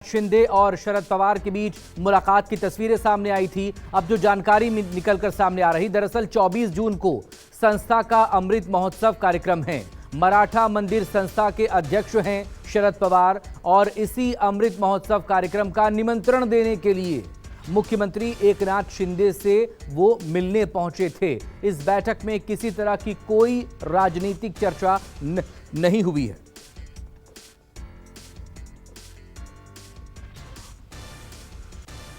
शिंदे और शरद पवार के बीच मुलाकात की तस्वीरें सामने आई थी। अब जो जानकारी निकलकर सामने आ रही, दरअसल 24 जून को संस्था का अमृत महोत्सव कार्यक्रम है। मराठा मंदिर संस्था के अध्यक्ष हैं शरद पवार और इसी अमृत महोत्सव कार्यक्रम का निमंत्रण देने के लिए मुख्यमंत्री एकनाथ शिंदे से वो मिलने पहुंचे थे। इस बैठक में किसी तरह की कोई राजनीतिक चर्चा नहीं हुई है।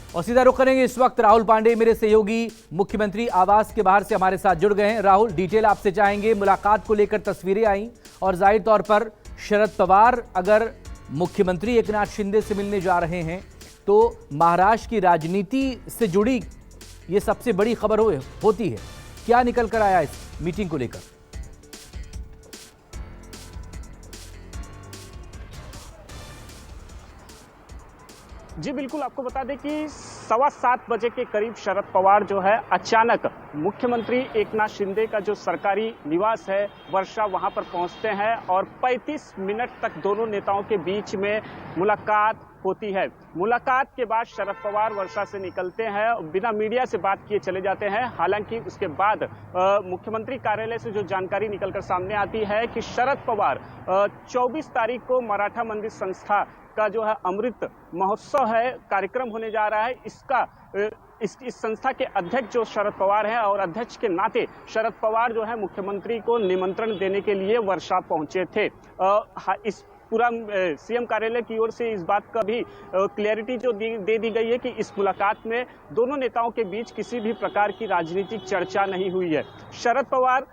और सीधा रुख करेंगे इस वक्त राहुल पांडे, मेरे सहयोगी मुख्यमंत्री आवास के बाहर से हमारे साथ जुड़ गए हैं। राहुल, डिटेल आपसे चाहेंगे। मुलाकात को लेकर तस्वीरें आई और जाहिर तौर पर शरद पवार अगर मुख्यमंत्री एकनाथ शिंदे से मिलने जा रहे हैं तो महाराष्ट्र की राजनीति से जुड़ी ये सबसे बड़ी खबर होती है। क्या निकल कर आया इस मीटिंग को लेकर? जी बिल्कुल, आपको बता दें कि 7:15 बजे के करीब शरद पवार जो है अचानक मुख्यमंत्री एकनाथ शिंदे का जो सरकारी निवास है वर्षा, वहां पर पहुंचते हैं और 35 मिनट तक दोनों नेताओं के बीच में मुलाकात होती है। मुलाकात के बाद शरद पवार वर्षा से निकलते हैं, बिना मीडिया से बात किए चले जाते हैं। हालांकि उसके बाद मुख्यमंत्री कार्यालय से जो जानकारी निकलकर सामने आती है कि शरद पवार 24 तारीख को मराठा मंदिर संस्था का जो है अमृत महोत्सव है कार्यक्रम होने जा रहा है। इस संस्था के अध्यक्ष जो शरद पवार हैं और अध्यक्ष के नाते शरद पवार जो है मुख्यमंत्री को निमंत्रण देने के लिए वर्षा पहुंचे थे। इस पूरा सीएम कार्यालय की ओर से इस बात का भी क्लैरिटी जो दे दी गई है कि इस मुलाकात में दोनों नेताओं के बीच किसी भी प्रकार की राजनीतिक चर्चा नहीं हुई है। शरद पवार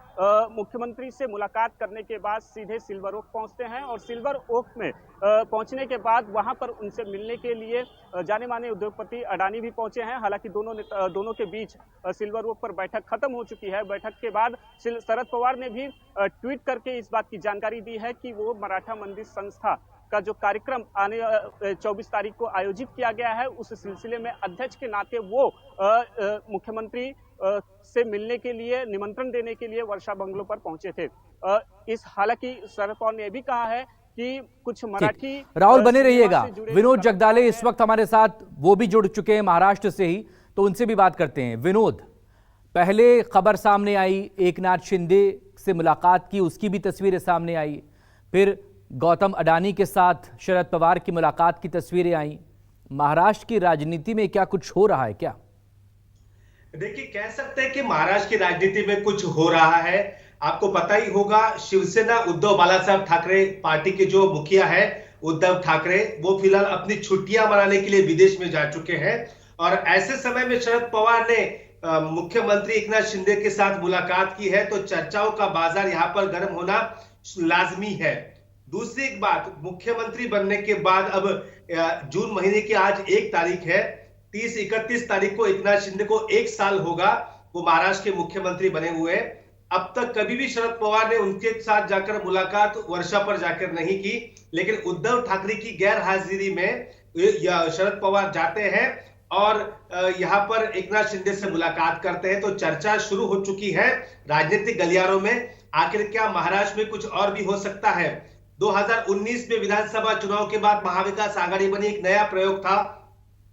मुख्यमंत्री से मुलाकात करने के बाद सीधे सिल्वर ओक पहुंचते हैं और सिल्वर ओक में पहुंचने के बाद वहां पर उनसे मिलने के लिए जाने माने उद्योगपति अडानी भी पहुंचे हैं। हालांकि दोनों के बीच सिल्वर ओक पर बैठक खत्म हो चुकी है। बैठक के बाद शरद पवार ने भी ट्वीट करके इस बात की जानकारी दी है कि वो मराठा मंदिर संस्था का जो कार्यक्रम आने 24 तारीख को आयोजित किया गया है उस सिलसिले में अध्यक्ष के नाते वो मुख्यमंत्री से मिलने के लिए, निमंत्रण देने के लिए वर्षा बंगलो पर पहुंचे थे। हालांकि शरद पवार ने भी कहा है कि कुछ मराठी। राहुल बने रहिएगा। विनोद जगदाले इस वक्त हमारे साथ, वो भी जुड़ चुके हैं महाराष्ट्र से ही, तो उनसे भी बात करते हैं। विनोद, पहले खबर सामने आई, एकनाथ शिंदे से मुलाकात की, उसकी भी तस्वीरें सामने आई। फिर गौतम अडानी के साथ शरद पवार की मुलाकात की तस्वीरें आई। महाराष्ट्र की राजनीति में क्या कुछ हो रहा है क्या? देखिए, कह सकते हैं कि महाराष्ट्र की राजनीति में कुछ हो रहा है। आपको पता ही होगा, शिवसेना उद्धव बालासाहेब ठाकरे पार्टी के जो मुखिया है उद्धव ठाकरे, वो फिलहाल अपनी छुट्टियां मनाने के लिए विदेश में जा चुके हैं और ऐसे समय में शरद पवार ने मुख्यमंत्री एकनाथ शिंदे के साथ मुलाकात की है, तो चर्चाओं का बाजार यहां पर गर्म होना लाजमी है। दूसरी एक बात, मुख्यमंत्री बनने के बाद अब जून महीने की आज 1 तारीख है, 30-31 तारीख को एकनाथ शिंदे को 1 साल होगा वो महाराष्ट्र के मुख्यमंत्री बने हुए। अब तक कभी भी शरद पवार ने उनके साथ जाकर मुलाकात वर्षा पर जाकर नहीं की, लेकिन उद्धव ठाकरे की गैर हाजिरी में शरद पवार जाते हैं और यहां पर एकनाथ शिंदे से मुलाकात करते हैं। तो चर्चा शुरू हो चुकी है राजनीतिक गलियारों में। आखिर क्या महाराष्ट्र में कुछ और भी हो सकता है? 2019 में विधानसभा चुनाव के बाद महाविकास आघाड़ी बनी, एक नया प्रयोग था।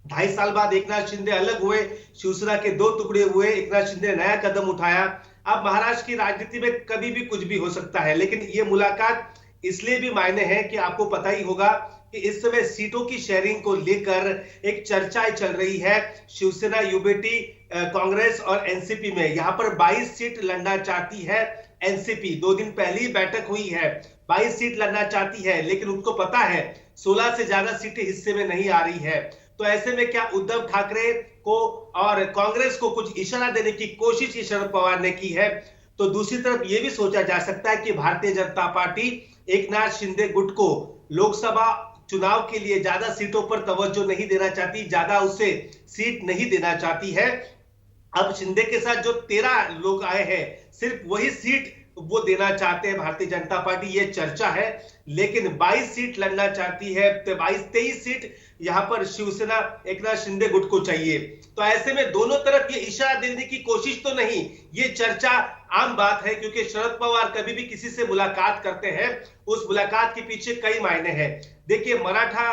2.5 साल बाद एकनाथ शिंदे अलग हुए, शिवसेना के 2 टुकड़े हुए, एकनाथ शिंदे ने नया कदम उठाया। अब महाराष्ट्र की राजनीति में कभी भी कुछ भी हो सकता है, लेकिन ये मुलाकात इसलिए भी मायने है कि आपको पता ही होगा कि इस समय सीटों की शेयरिंग को लेकर एक चर्चा चल रही है। शिवसेना, यूबीटी, कांग्रेस और एनसीपी में यहां पर 22 सीट लड़ना चाहती है एनसीपी। 2 दिन पहले ही बैठक हुई है, 22 सीट लड़ना चाहती है, लेकिन उसको पता है 16 से ज्यादा सीटें हिस्से में नहीं आ रही है। तो ऐसे में क्या उद्धव ठाकरे को और कांग्रेस को कुछ इशारा देने की कोशिश शरद पवार ने की है? तो दूसरी तरफ यह भी सोचा जा सकता है कि भारतीय जनता पार्टी एकनाथ शिंदे गुट को लोकसभा चुनाव के लिए ज्यादा सीटों पर तवज्जो नहीं देना चाहती, ज्यादा उसे सीट नहीं देना चाहती है। अब शिंदे के साथ जो 13 लोग आए हैं, सिर्फ वही सीट वो देना चाहते हैं भारतीय जनता पार्टी, ये चर्चा है। लेकिन 22 सीट लड़ना चाहती है, 22-23 सीट यहां पर शिवसेना एकनाथ शिंदे गुट को चाहिए। तो ऐसे में दोनों तरफ ये इशारा देने की कोशिश तो नहीं, ये चर्चा आम बात है, क्योंकि शरद पवार कभी भी किसी से मुलाकात करते हैं, उस मुलाकात के पीछे कई मायने हैं। देखिए, मराठा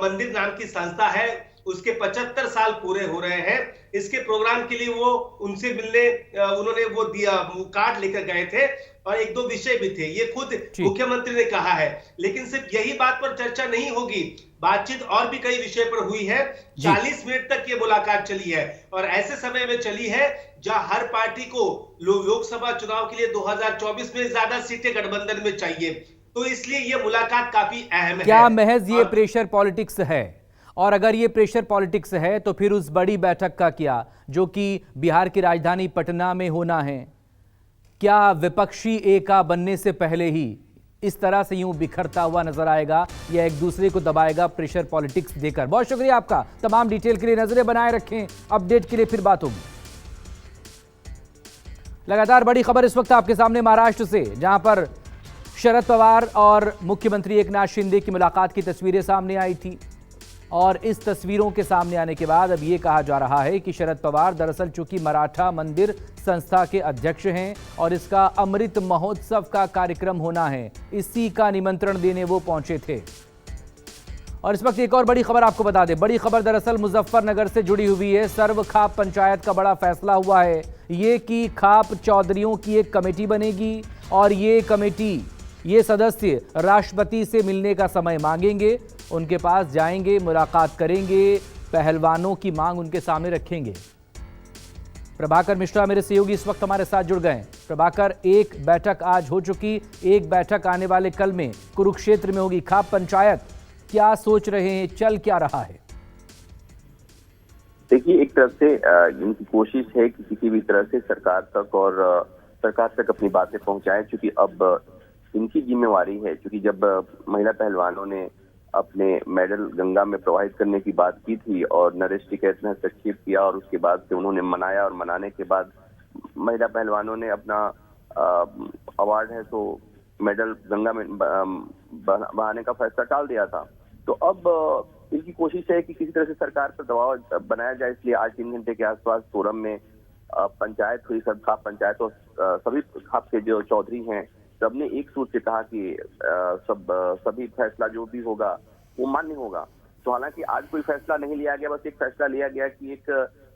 मंदिर नाम की संस्था है, उसके 75 साल पूरे हो रहे हैं। इसके प्रोग्राम के लिए वो उनसे मिलने उन्होंने वो दिया, कार्ड लेकर गए थे और एक दो विषय भी थे, ये खुद मुख्यमंत्री ने कहा है। लेकिन सिर्फ यही बात पर चर्चा नहीं होगी, बातचीत और भी कई विषय पर हुई है। 40 मिनट तक ये मुलाकात चली है और ऐसे समय में चली है जहां हर पार्टी को लोकसभा चुनाव के लिए 2024 में ज्यादा सीटें गठबंधन में चाहिए। तो इसलिए ये मुलाकात काफी अहम है। क्या महज ये प्रेशर पॉलिटिक्स है? और अगर ये प्रेशर पॉलिटिक्स है तो फिर उस बड़ी बैठक का क्या, जो कि बिहार की राजधानी पटना में होना है? क्या विपक्षी एका बनने से पहले ही इस तरह से यूं बिखरता हुआ नजर आएगा या एक दूसरे को दबाएगा प्रेशर पॉलिटिक्स देकर? बहुत शुक्रिया आपका। तमाम डिटेल के लिए नजरें बनाए रखें, अपडेट के लिए फिर बात होगी। लगातार बड़ी खबर इस वक्त आपके सामने महाराष्ट्र से, जहां पर शरद पवार और मुख्यमंत्री एकनाथ शिंदे की मुलाकात की तस्वीरें सामने आई थी। और इस तस्वीरों के सामने आने के बाद अब ये कहा जा रहा है कि शरद पवार दरअसल चूंकि मराठा मंदिर संस्था के अध्यक्ष हैं और इसका अमृत महोत्सव का कार्यक्रम होना है, इसी का निमंत्रण देने वो पहुंचे थे। और इस वक्त एक और बड़ी खबर आपको बता दें, बड़ी खबर दरअसल मुजफ्फरनगर से जुड़ी हुई है। सर्व खाप पंचायत का बड़ा फैसला हुआ है ये कि खाप चौधरियों की एक कमेटी बनेगी और ये कमेटी, ये सदस्य राष्ट्रपति से मिलने का समय मांगेंगे, उनके पास जाएंगे, मुलाकात करेंगे, पहलवानों की मांग उनके सामने रखेंगे। प्रभाकर मिश्रा मेरे सहयोगी इस वक्त हमारे साथ जुड़ गए हैं। प्रभाकर, एक बैठक आज हो चुकी, एक बैठक आने वाले कल में कुरुक्षेत्र में होगी। खाप पंचायत क्या सोच रहे हैं, चल क्या रहा है? देखिए, एक तरफ से इनकी कोशिश है कि किसी भी तरह से सरकार तक और सरकार तक अपनी बातें पहुंचाएं, क्योंकि अब इनकी जिम्मेवारी है। क्योंकि जब महिला पहलवानों ने अपने मेडल गंगा में प्रवाहित करने की बात की थी और नरेश टिकैत ने हस्तक्षेप किया और उसके बाद से उन्होंने मनाया और मनाने के बाद महिला पहलवानों ने अपना अवार्ड है तो मेडल गंगा में बहाने का फैसला टाल दिया था। तो अब इनकी कोशिश है कि किसी तरह से सरकार पर दबाव बनाया जाए। इसलिए आज 3 घंटे के आसपास फोरम में पंचायत हुई, सब खाप पंचायत और सभी खाप के जो चौधरी हैं सबने एक सूर से कहा कि सभी फैसला जो भी होगा वो मान्य होगा। तो हालांकि आज कोई फैसला नहीं लिया गया, बस एक फैसला लिया गया कि एक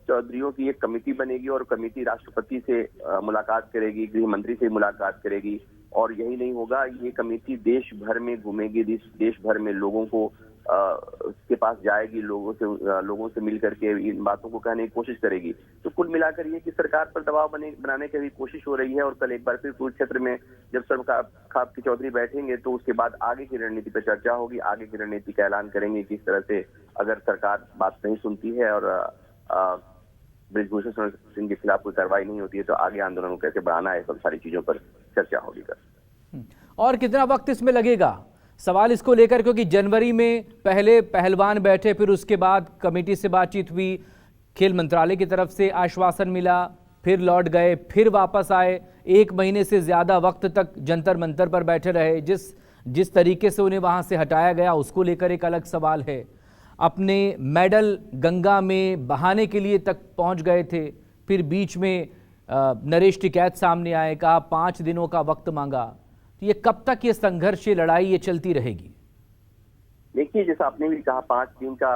चौधरियों की एक कमेटी बनेगी और कमेटी राष्ट्रपति से मुलाकात करेगी, गृह मंत्री से मुलाकात करेगी। और यही नहीं होगा, ये कमेटी देश भर में घूमेगी, देश भर में लोगों को के पास जाएगी, लोगों से मिल करके इन बातों को कहने की कोशिश करेगी। तो कुल मिलाकर ये कि सरकार पर दबाव बनाने की भी कोशिश हो रही है। और कल एक बार फिर कुरुक्षेत्र में जब सब खाप के चौधरी बैठेंगे तो उसके बाद आगे की रणनीति पर चर्चा होगी, आगे की रणनीति का ऐलान करेंगे। किस तरह से अगर सरकार बात नहीं सुनती है और बृजभूषण सिंह के खिलाफ कोई कार्रवाई नहीं होती है तो आगे आंदोलन को कैसे बढ़ाना है, सब सारी चीजों पर चर्चा होगी। और कितना वक्त इसमें लगेगा, सवाल इसको लेकर, क्योंकि जनवरी में पहले पहलवान बैठे, फिर उसके बाद कमेटी से बातचीत हुई, खेल मंत्रालय की तरफ से आश्वासन मिला, फिर लौट गए, फिर वापस आए, 1 महीने से ज्यादा वक्त तक जंतर मंतर पर बैठे रहे। जिस तरीके से उन्हें वहां से हटाया गया उसको लेकर एक अलग सवाल है। अपने मेडल गंगा में बहाने के लिए तक पहुंच गए थे, फिर बीच में नरेश टिकैत सामने आए, कहा 5 दिनों का वक्त मांगा। ये कब तक ये संघर्ष, ये लड़ाई ये चलती रहेगी? देखिए, जैसा आपने भी कहा, 5 दिन का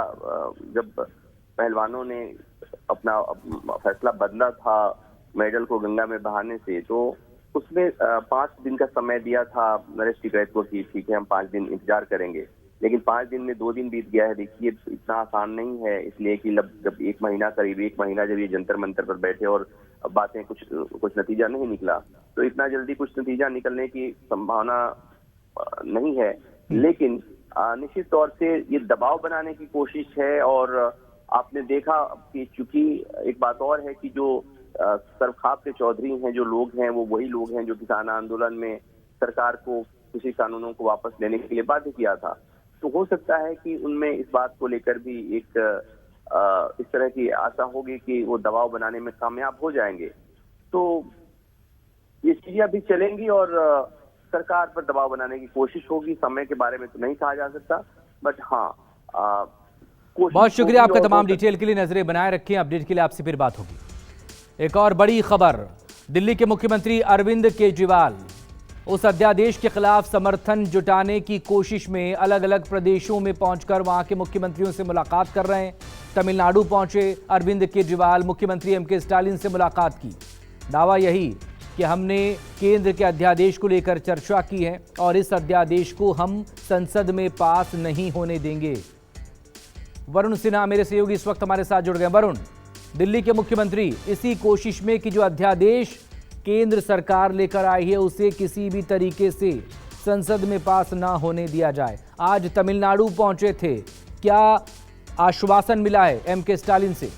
जब पहलवानों ने अपना फैसला बदला था मेडल को गंगा में बहाने से, तो उसमें 5 दिन का समय दिया था नरेश टिकैत को कि ठीक है हम 5 दिन इंतजार करेंगे। लेकिन 5 दिन में 2 दिन बीत गया है। देखिए, इतना आसान नहीं है, इसलिए कि जब 1 महीना, करीब 1 महीना जब ये जंतर मंतर पर बैठे और बातें कुछ नतीजा नहीं निकला, तो इतना जल्दी कुछ नतीजा निकलने की संभावना नहीं है। लेकिन निश्चित तौर से ये दबाव बनाने की कोशिश है। और आपने देखा कि चूंकि एक बात और है कि जो सरखाप के चौधरी हैं, जो लोग हैं, वो वही लोग हैं जो किसान आंदोलन में सरकार को कृषि कानूनों को वापस लेने के लिए बाध्य किया था। तो हो सकता है कि उनमें इस बात को लेकर भी एक इस तरह की आशा होगी कि वो दबाव बनाने में कामयाब हो जाएंगे। तो ये चीजें अभी चलेंगी और सरकार पर दबाव बनाने की कोशिश होगी। समय के बारे में तो नहीं कहा जा सकता, बट हाँ बहुत शुक्रिया आपका तमाम डिटेल के लिए। नजरें बनाए रखें, अपडेट के लिए आपसे फिर बात होगी। एक और बड़ी खबर, दिल्ली के मुख्यमंत्री अरविंद केजरीवाल उस अध्यादेश के खिलाफ समर्थन जुटाने की कोशिश में अलग अलग प्रदेशों में पहुंचकर वहां के मुख्यमंत्रियों से मुलाकात कर रहे हैं। तमिलनाडु पहुंचे अरविंद केजरीवाल, मुख्यमंत्री एमके स्टालिन से मुलाकात की। दावा यही कि हमने केंद्र के अध्यादेश को लेकर चर्चा की है और इस अध्यादेश को हम संसद में पास नहीं होने देंगे। वरुण सिन्हा मेरे सहयोगी इस वक्त हमारे साथ जुड़ गए। वरुण, दिल्ली के मुख्यमंत्री इसी कोशिश में कि जो अध्यादेश केंद्र सरकार लेकर आई है उसे किसी भी तरीके से संसद में पास ना होने दिया जाए, आज तमिलनाडु पहुंचे थे, क्या आश्वासन मिला है एमके स्टालिन से?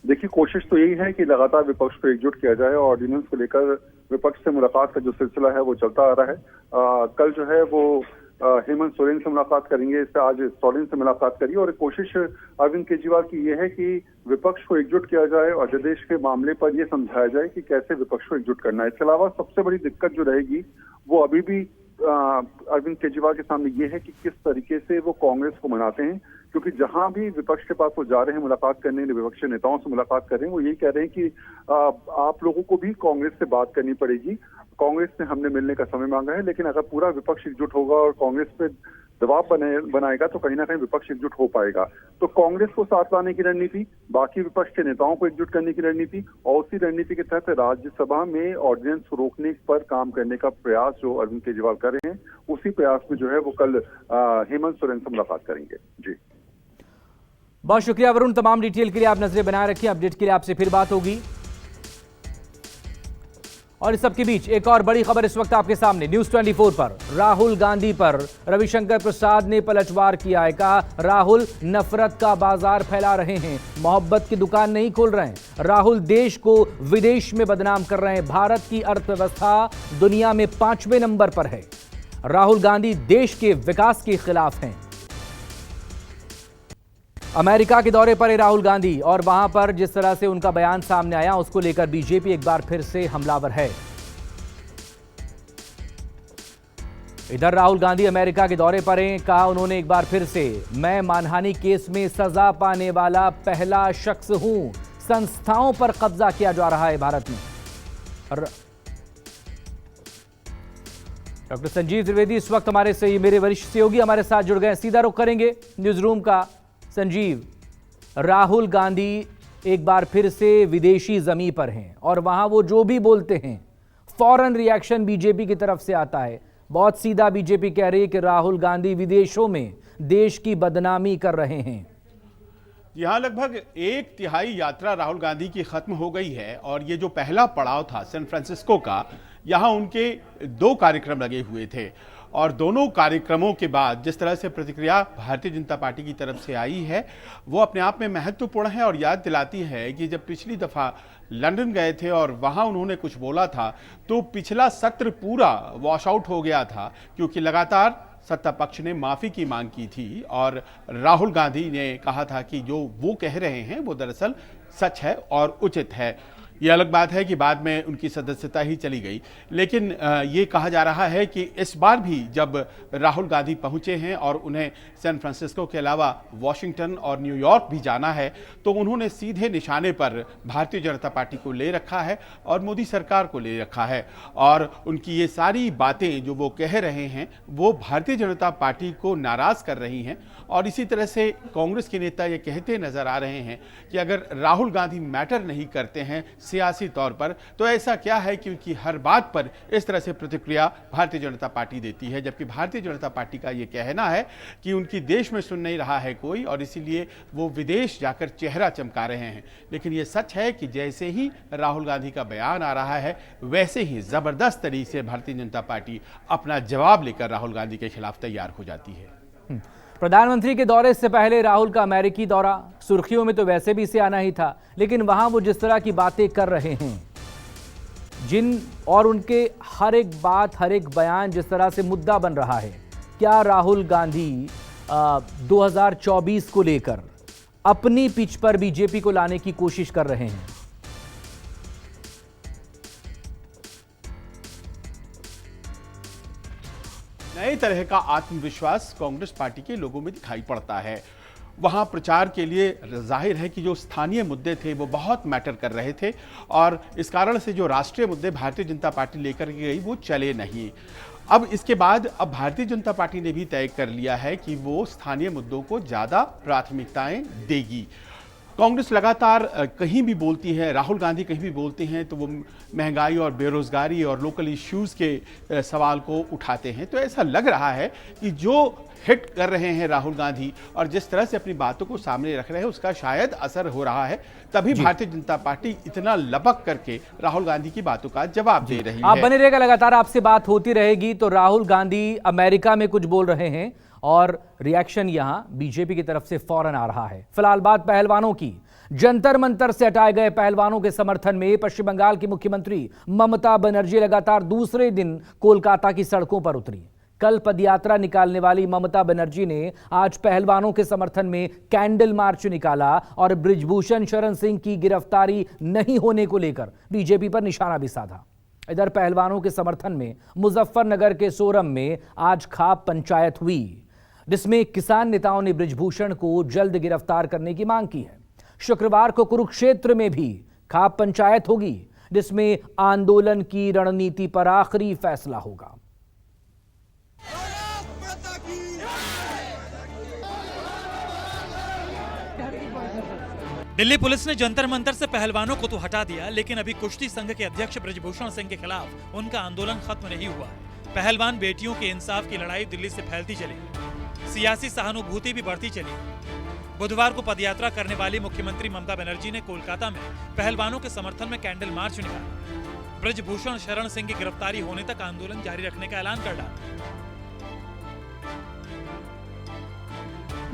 देखिए, कोशिश तो यही है कि लगातार विपक्ष को एकजुट किया जाए। ऑर्डिनेंस को लेकर विपक्ष से मुलाकात का जो सिलसिला है वो चलता आ रहा है। कल जो है वो हेमंत सोरेन से मुलाकात करेंगे, इससे आज स्टालिन से मुलाकात करिए और कोशिश अरविंद केजरीवाल की ये है कि विपक्ष को एकजुट किया जाए और अध्यादेश के मामले पर यह समझाया जाए कि कैसे विपक्ष को एकजुट करना है। इसके अलावा सबसे बड़ी दिक्कत जो रहेगी वो अभी भी अरविंद केजरीवाल के सामने ये है कि किस तरीके से वो कांग्रेस को मनाते हैं, क्योंकि जहां भी विपक्ष के पास वो जा रहे हैं मुलाकात करने, विपक्षी नेताओं से मुलाकात कर रहे हैं, वो यही कह रहे हैं कि आप लोगों को भी कांग्रेस से बात करनी पड़ेगी। कांग्रेस ने हमने मिलने का समय मांगा है, लेकिन अगर पूरा विपक्ष एकजुट होगा और कांग्रेस पे दबाव बनाएगा तो कहीं ना कहीं विपक्ष एकजुट हो पाएगा। तो कांग्रेस को साथ लाने की रणनीति, बाकी विपक्ष के नेताओं को एकजुट करने की रणनीति और उसी रणनीति के तहत राज्यसभा में ऑर्डिनेंस को रोकने पर काम करने का प्रयास जो अरविंद केजरीवाल कर रहे हैं, उसी प्रयास में जो है वो कल हेमंत सोरेन से मुलाकात करेंगे। जी बहुत शुक्रिया वरुण, तमाम डिटेल के लिए आप नजरें बनाए रखिए। अपडेट के लिए आपसे फिर बात होगी। और इस सबके बीच एक और बड़ी खबर इस वक्त आपके सामने न्यूज 24 पर। राहुल गांधी पर रविशंकर प्रसाद ने पलटवार किया है। कहा राहुल नफरत का बाजार फैला रहे हैं, मोहब्बत की दुकान नहीं खोल रहे हैं। राहुल देश को विदेश में बदनाम कर रहे हैं। भारत की अर्थव्यवस्था दुनिया में 5वें नंबर पर है। राहुल गांधी देश के विकास के खिलाफ हैं। अमेरिका के दौरे पर है राहुल गांधी और वहां पर जिस तरह से उनका बयान सामने आया उसको लेकर बीजेपी एक बार फिर से हमलावर है। इधर राहुल गांधी अमेरिका के दौरे पर हैं। कहा उन्होंने एक बार फिर से, मैं मानहानि केस में सजा पाने वाला पहला शख्स हूं। संस्थाओं पर कब्जा किया जा रहा है भारत में। डॉक्टर संजीव त्रिवेदी इस वक्त हमारे से मेरे वरिष्ठ सहयोगी हमारे साथ जुड़ गए। सीधा रुख करेंगे न्यूज रूम का। संजीव, राहुल गांधी एक बार फिर से विदेशी जमीन पर हैं और वहां वो जो भी बोलते हैं फौरन रिएक्शन बीजेपी की तरफ से आता है। बहुत सीधा बीजेपी कह रही है कि राहुल गांधी विदेशों में देश की बदनामी कर रहे हैं। यहाँ लगभग 1/3 यात्रा राहुल गांधी की खत्म हो गई है और ये जो पहला पड़ाव था सैन फ्रांसिस्को का, यहाँ उनके 2 कार्यक्रम लगे हुए थे और दोनों कार्यक्रमों के बाद जिस तरह से प्रतिक्रिया भारतीय जनता पार्टी की तरफ से आई है वो अपने आप में महत्वपूर्ण है और याद दिलाती है कि जब पिछली दफ़ा लंदन गए थे और वहाँ उन्होंने कुछ बोला था तो पिछला सत्र पूरा वॉश आउट हो गया था, क्योंकि लगातार सत्ता पक्ष ने माफ़ी की मांग की थी और राहुल गांधी ने कहा था कि जो वो कह रहे हैं वो दरअसल सच है और उचित है। ये अलग बात है कि बाद में उनकी सदस्यता ही चली गई, लेकिन ये कहा जा रहा है कि इस बार भी जब राहुल गांधी पहुंचे हैं और उन्हें सैन फ्रांसिस्को के अलावा वॉशिंगटन और न्यूयॉर्क भी जाना है तो उन्होंने सीधे निशाने पर भारतीय जनता पार्टी को ले रखा है और मोदी सरकार को ले रखा है। और उनकी ये सारी बातें जो वो कह रहे हैं वो भारतीय जनता पार्टी को नाराज कर रही हैं और इसी तरह से कांग्रेस के नेता ये कहते नजर आ रहे हैं कि अगर राहुल गांधी मैटर नहीं करते हैं सियासी तौर पर तो ऐसा क्या है, क्योंकि हर बात पर इस तरह से प्रतिक्रिया भारतीय जनता पार्टी देती है, जबकि भारतीय जनता पार्टी का ये कहना है कि उनकी देश में सुन नहीं रहा है कोई और इसीलिए वो विदेश जाकर चेहरा चमका रहे हैं। लेकिन ये सच है कि जैसे ही राहुल गांधी का बयान आ रहा है वैसे ही जबरदस्त तरीके से भारतीय जनता पार्टी अपना जवाब लेकर राहुल गांधी के खिलाफ तैयार हो जाती है। प्रधानमंत्री के दौरे से पहले राहुल का अमेरिकी दौरा सुर्खियों में तो वैसे भी इसे आना ही था, लेकिन वहां वो जिस तरह की बातें कर रहे हैं जिन और उनके हर एक बात हर एक बयान जिस तरह से मुद्दा बन रहा है, क्या राहुल गांधी 2024 को लेकर अपनी पिच पर बीजेपी को लाने की कोशिश कर रहे हैं? तरह का आत्मविश्वास कांग्रेस पार्टी के लोगों में दिखाई पड़ता है। वहां प्रचार के लिए जाहिर है कि जो स्थानीय मुद्दे थे वो बहुत मैटर कर रहे थे और इस कारण से जो राष्ट्रीय मुद्दे भारतीय जनता पार्टी लेकर के गई वो चले नहीं। अब इसके बाद अब भारतीय जनता पार्टी ने भी तय कर लिया है कि वो स्थानीय मुद्दों को ज़्यादा प्राथमिकताएं देगी। कांग्रेस लगातार कहीं भी बोलती है, राहुल गांधी कहीं भी बोलते हैं तो वो महंगाई और बेरोजगारी और लोकल इश्यूज़ के सवाल को उठाते हैं। तो ऐसा लग रहा है कि जो हिट कर रहे हैं राहुल गांधी और जिस तरह से अपनी बातों को सामने रख रहे हैं उसका शायद असर हो रहा है, तभी भारतीय जनता पार्टी इतना लपक करके राहुल गांधी की बातों का जवाब दे रही है। आप बने रहेगा, लगातार आपसे बात होती रहेगी। तो राहुल गांधी अमेरिका में कुछ बोल रहे हैं और रिएक्शन यहां बीजेपी की तरफ से फौरन आ रहा है। फिलहाल बात पहलवानों की। जंतर मंतर से हटाए गए पहलवानों के समर्थन में पश्चिम बंगाल की मुख्यमंत्री ममता बनर्जी लगातार दूसरे दिन कोलकाता की सड़कों पर उतरी। कल पदयात्रा निकालने वाली ममता बनर्जी ने आज पहलवानों के समर्थन में कैंडल मार्च निकाला और बृजभूषण शरण सिंह की गिरफ्तारी नहीं होने को लेकर बीजेपी पर निशाना भी साधा। इधर पहलवानों के समर्थन में मुजफ्फरनगर के सोरम में आज खाप पंचायत हुई, जिसमें किसान नेताओं ने बृजभूषण को जल्द गिरफ्तार करने की मांग की है। शुक्रवार को कुरुक्षेत्र में भी खाप पंचायत होगी, जिसमें आंदोलन की रणनीति पर आखिरी फैसला होगा। दिल्ली पुलिस ने जंतर मंतर से पहलवानों को तो हटा दिया, लेकिन अभी कुश्ती संघ के अध्यक्ष बृजभूषण सिंह के खिलाफ उनका आंदोलन खत्म नहीं हुआ। पहलवान बेटियों के इंसाफ की लड़ाई दिल्ली से फैलती चली, सियासी सहानुभूति भी बढ़ती चली। बुधवार को पदयात्रा करने वाली मुख्यमंत्री ममता बनर्जी ने कोलकाता में पहलवानों के समर्थन में कैंडल मार्च निकाला। बृजभूषण शरण सिंह की गिरफ्तारी होने तक आंदोलन जारी रखने का ऐलान कर डाला।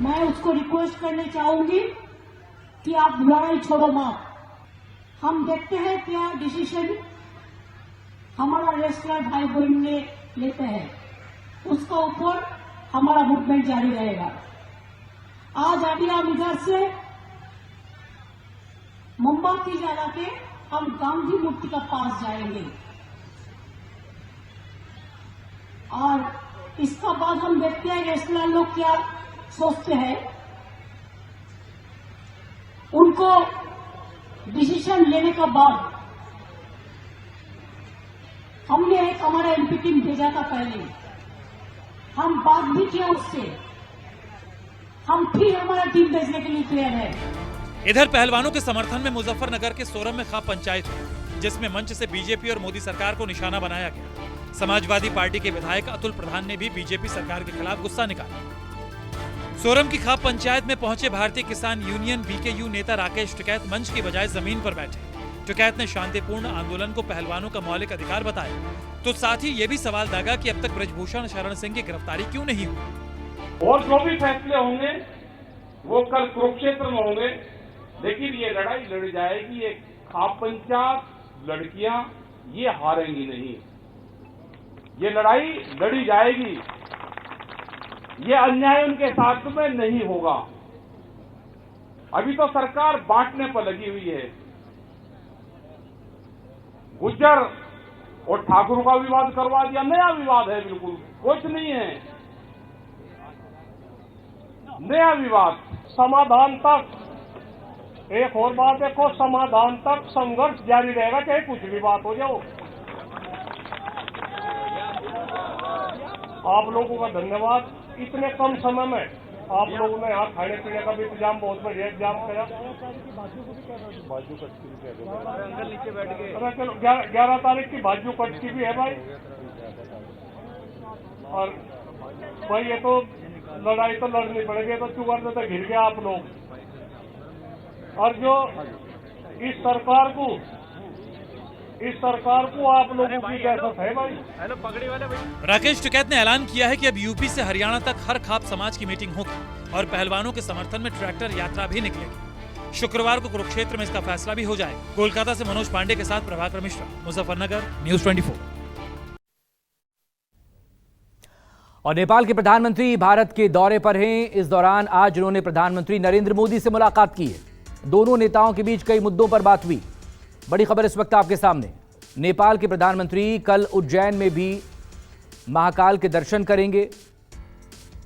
मैं उसको रिक्वेस्ट करना चाहूंगी कि आप लड़ाई छोड़ो मत। हम देखते हैं क्या डिसीजन हमारा रेसलर भाई बहन ने लेते हैं, उसका ऊपर हमारा मूवमेंट जारी रहेगा। आज अभी हम इधर से मोमबत्ती जला के हम गांधी मूर्ति के पास जाएंगे और इसका बाद हम देखते हैं रेसलर लोग क्या सोचते हैं। उनको डिसीजन लेने के बाद हमने एक हमारा एमपी टीम भेजा था, पहले हम बात भी किया उससे, हम फिर हमारा टीम भेजने के लिए तैयार है। इधर पहलवानों के समर्थन में मुजफ्फरनगर के सोरम में खाप पंचायत हुई, जिसमें मंच से बीजेपी और मोदी सरकार को निशाना बनाया गया। समाजवादी पार्टी के विधायक अतुल प्रधान ने भी बीजेपी सरकार के खिलाफ गुस्सा निकाला। सोरम की खाप पंचायत में पहुंचे भारतीय किसान यूनियन बीकेयू नेता राकेश टिकैत मंच की बजाय जमीन पर बैठे। टिकैत ने शांतिपूर्ण आंदोलन को पहलवानों का मौलिक अधिकार बताया, तो साथ ही ये भी सवाल दागा कि अब तक बृजभूषण शरण सिंह की गिरफ्तारी क्यों नहीं हुई। और जो भी फैसले होंगे वो कल कुरुक्षेत्र में होंगे, लेकिन ये लड़ाई लड़ी जाएगी। ये खाप पंचायत लड़कियां ये हारेंगी नहीं, ये लड़ाई लड़ी जाएगी। ये अन्याय उनके साथ में नहीं होगा। अभी तो सरकार बांटने पर लगी हुई है। गुज्जर और ठाकुर का विवाद करवा दिया, नया विवाद है, बिल्कुल कुछ नहीं है, नया विवाद। समाधान तक एक और बात है, को समाधान तक संघर्ष जारी रहेगा, चाहे कुछ भी बात हो जाओ। आप लोगों का धन्यवाद। इतने कम समय में आप लोगों ने यहाँ खाने पीने का भी इंतजाम बहुत बढ़िया इंतजाम करा। अरे चलो 11 तारीख की बाजू कट की भी है भाई। और भाई ये तो लड़ाई तो लड़नी पड़ेगी, तो चुगर में तो घिर गया आप लोग। और जो इस सरकार को आप लोगों की दहशत है भाई। हेलो पगड़ी वाले भाई। राकेश टिकैत ने ऐलान किया है कि अब यूपी से हरियाणा तक हर खाप समाज की मीटिंग होगी और पहलवानों के समर्थन में ट्रैक्टर यात्रा भी निकलेगी। शुक्रवार को कुरुक्षेत्र में इसका फैसला भी हो जाएगा। कोलकाता से मनोज पांडे के साथ प्रभाकर मिश्रा, मुजफ्फरनगर, न्यूज 24। और नेपाल के प्रधानमंत्री भारत के दौरे पर हैं। इस दौरान आज उन्होंने प्रधानमंत्री नरेंद्र मोदी से मुलाकात की है। दोनों नेताओं के बीच कई मुद्दों पर बात हुई। बड़ी खबर इस वक्त आपके सामने। नेपाल के प्रधानमंत्री कल उज्जैन में भी महाकाल के दर्शन करेंगे।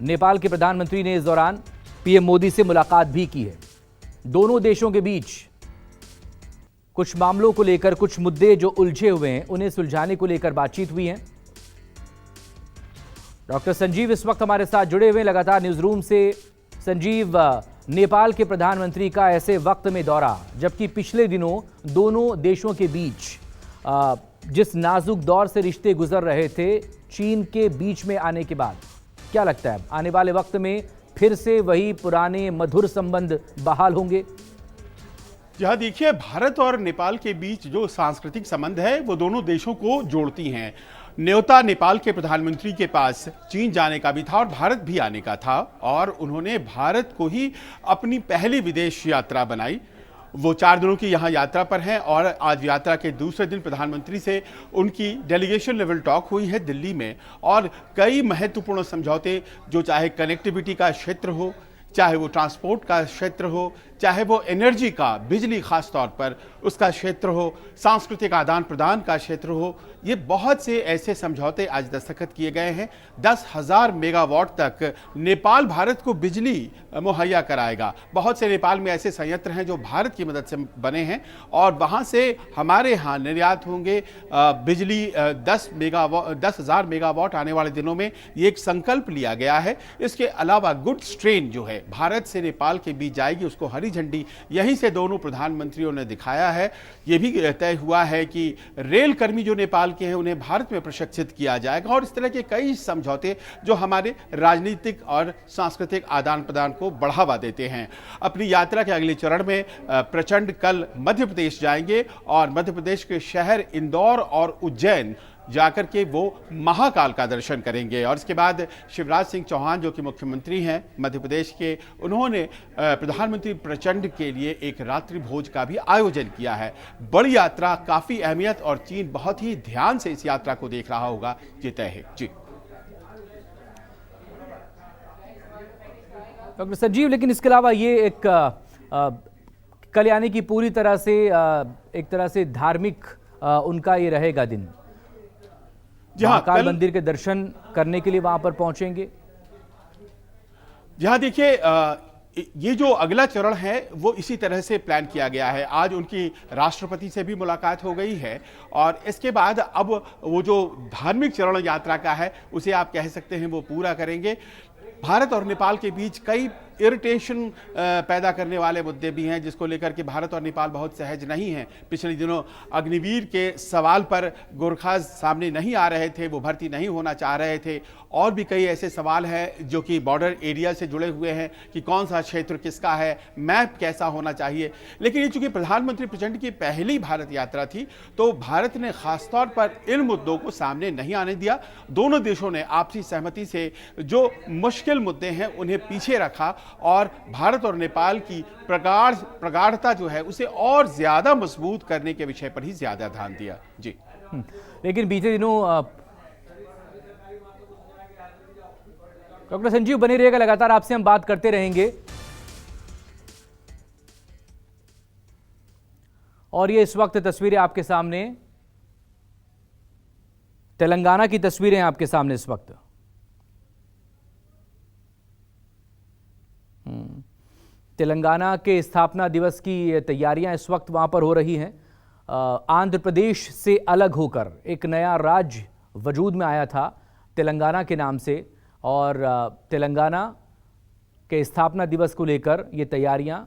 नेपाल के प्रधानमंत्री ने इस दौरान पीएम मोदी से मुलाकात भी की है। दोनों देशों के बीच कुछ मामलों को लेकर, कुछ मुद्दे जो उलझे हुए हैं उन्हें सुलझाने को लेकर बातचीत हुई है। डॉक्टर संजीव इस वक्त हमारे साथ जुड़े हुए लगातार न्यूज रूम से। संजीव, नेपाल के प्रधानमंत्री का ऐसे वक्त में दौरा, जबकि पिछले दिनों दोनों देशों के बीच जिस नाजुक दौर से रिश्ते गुजर रहे थे, चीन के बीच में आने के बाद क्या लगता है आने वाले वक्त में फिर से वही पुराने मधुर संबंध बहाल होंगे? यह देखिए, भारत और नेपाल के बीच जो सांस्कृतिक संबंध है वो दोनों देशों को जोड़ती हैं। न्योता नेपाल के प्रधानमंत्री के पास चीन जाने का भी था और भारत भी आने का था, और उन्होंने भारत को ही अपनी पहली विदेश यात्रा बनाई। वो 4 दिनों की यहाँ यात्रा पर हैं और आज यात्रा के दूसरे दिन प्रधानमंत्री से उनकी डेलीगेशन लेवल टॉक हुई है दिल्ली में, और कई महत्वपूर्ण समझौते, जो चाहे कनेक्टिविटी का क्षेत्र हो, चाहे वो ट्रांसपोर्ट का क्षेत्र हो, चाहे वो एनर्जी का, बिजली खास तौर पर उसका क्षेत्र हो, सांस्कृतिक आदान प्रदान का क्षेत्र हो, ये बहुत से ऐसे समझौते आज दस्तखत किए गए हैं। 10,000 मेगावाट तक नेपाल भारत को बिजली मुहैया कराएगा। बहुत से नेपाल में ऐसे संयंत्र हैं जो भारत की मदद से बने हैं, और वहाँ से हमारे यहाँ निर्यात होंगे बिजली 10,000 मेगावाट आने वाले दिनों में। ये एक संकल्प लिया गया है। इसके अलावा गुड्स ट्रेन जो है भारत से नेपाल के बीच जाएगी, उसको हरी झंडी यहीं से दोनों प्रधानमंत्रियों ने दिखाया है। यह भी तय हुआ है कि रेल कर्मी जो नेपाल के हैं उन्हें भारत में प्रशिक्षित किया जाएगा, और इस तरह के कई समझौते जो हमारे राजनीतिक और सांस्कृतिक आदान प्रदान को बढ़ावा देते हैं। अपनी यात्रा के अगले चरण में प्रचंड कल मध्य प्रदेश जाएंगे, और मध्य प्रदेश के शहर इंदौर और उज्जैन जाकर के वो महाकाल का दर्शन करेंगे। और इसके बाद शिवराज सिंह चौहान जो कि मुख्यमंत्री हैं मध्य प्रदेश के, उन्होंने प्रधानमंत्री प्रचंड के लिए एक रात्रि भोज का भी आयोजन किया है। बड़ी यात्रा, काफी अहमियत, और चीन बहुत ही ध्यान से इस यात्रा को देख रहा होगा, ये तय है। जी डॉक्टर संजीव, लेकिन इसके अलावा ये एक कल्याणी की पूरी तरह से एक तरह से धार्मिक उनका ये रहेगा दिन। महाकाल मंदिर के दर्शन करने के लिए वहां पर पहुंचेंगे। जहां देखिए, ये जो अगला चरण है वो इसी तरह से प्लान किया गया है। आज उनकी राष्ट्रपति से भी मुलाकात हो गई है, और इसके बाद अब वो जो धार्मिक चरण यात्रा का है उसे आप कह सकते हैं वो पूरा करेंगे। भारत और नेपाल के बीच कई इरिटेशन पैदा करने वाले मुद्दे भी हैं, जिसको लेकर के भारत और नेपाल बहुत सहज नहीं हैं। पिछले दिनों अग्निवीर के सवाल पर गोरखा सामने नहीं आ रहे थे, वो भर्ती नहीं होना चाह रहे थे, और भी कई ऐसे सवाल हैं जो कि बॉर्डर एरिया से जुड़े हुए हैं कि कौन सा क्षेत्र किसका है, मैप कैसा होना चाहिए। लेकिन ये चूंकि प्रधानमंत्री प्रचंड की पहली भारत यात्रा थी, तो भारत ने खासतौर पर इन मुद्दों को सामने नहीं आने दिया। दोनों देशों ने आपसी सहमति से जो मुश्किल मुद्दे हैं उन्हें पीछे रखा, और भारत और नेपाल की प्रगाढ़ता जो है उसे और ज्यादा मजबूत करने के विषय पर ही ज्यादा ध्यान दिया। जी लेकिन बीते दिनों डॉक्टर संजीव बने रहिएगा, लगातार आपसे हम बात करते रहेंगे। और ये इस वक्त तस्वीरें आपके सामने, तेलंगाना की तस्वीरें आपके सामने इस वक्त। तेलंगाना के स्थापना दिवस की तैयारियां इस वक्त वहां पर हो रही हैं। आंध्र प्रदेश से अलग होकर एक नया राज्य वजूद में आया था तेलंगाना के नाम से, और तेलंगाना के स्थापना दिवस को लेकर ये तैयारियां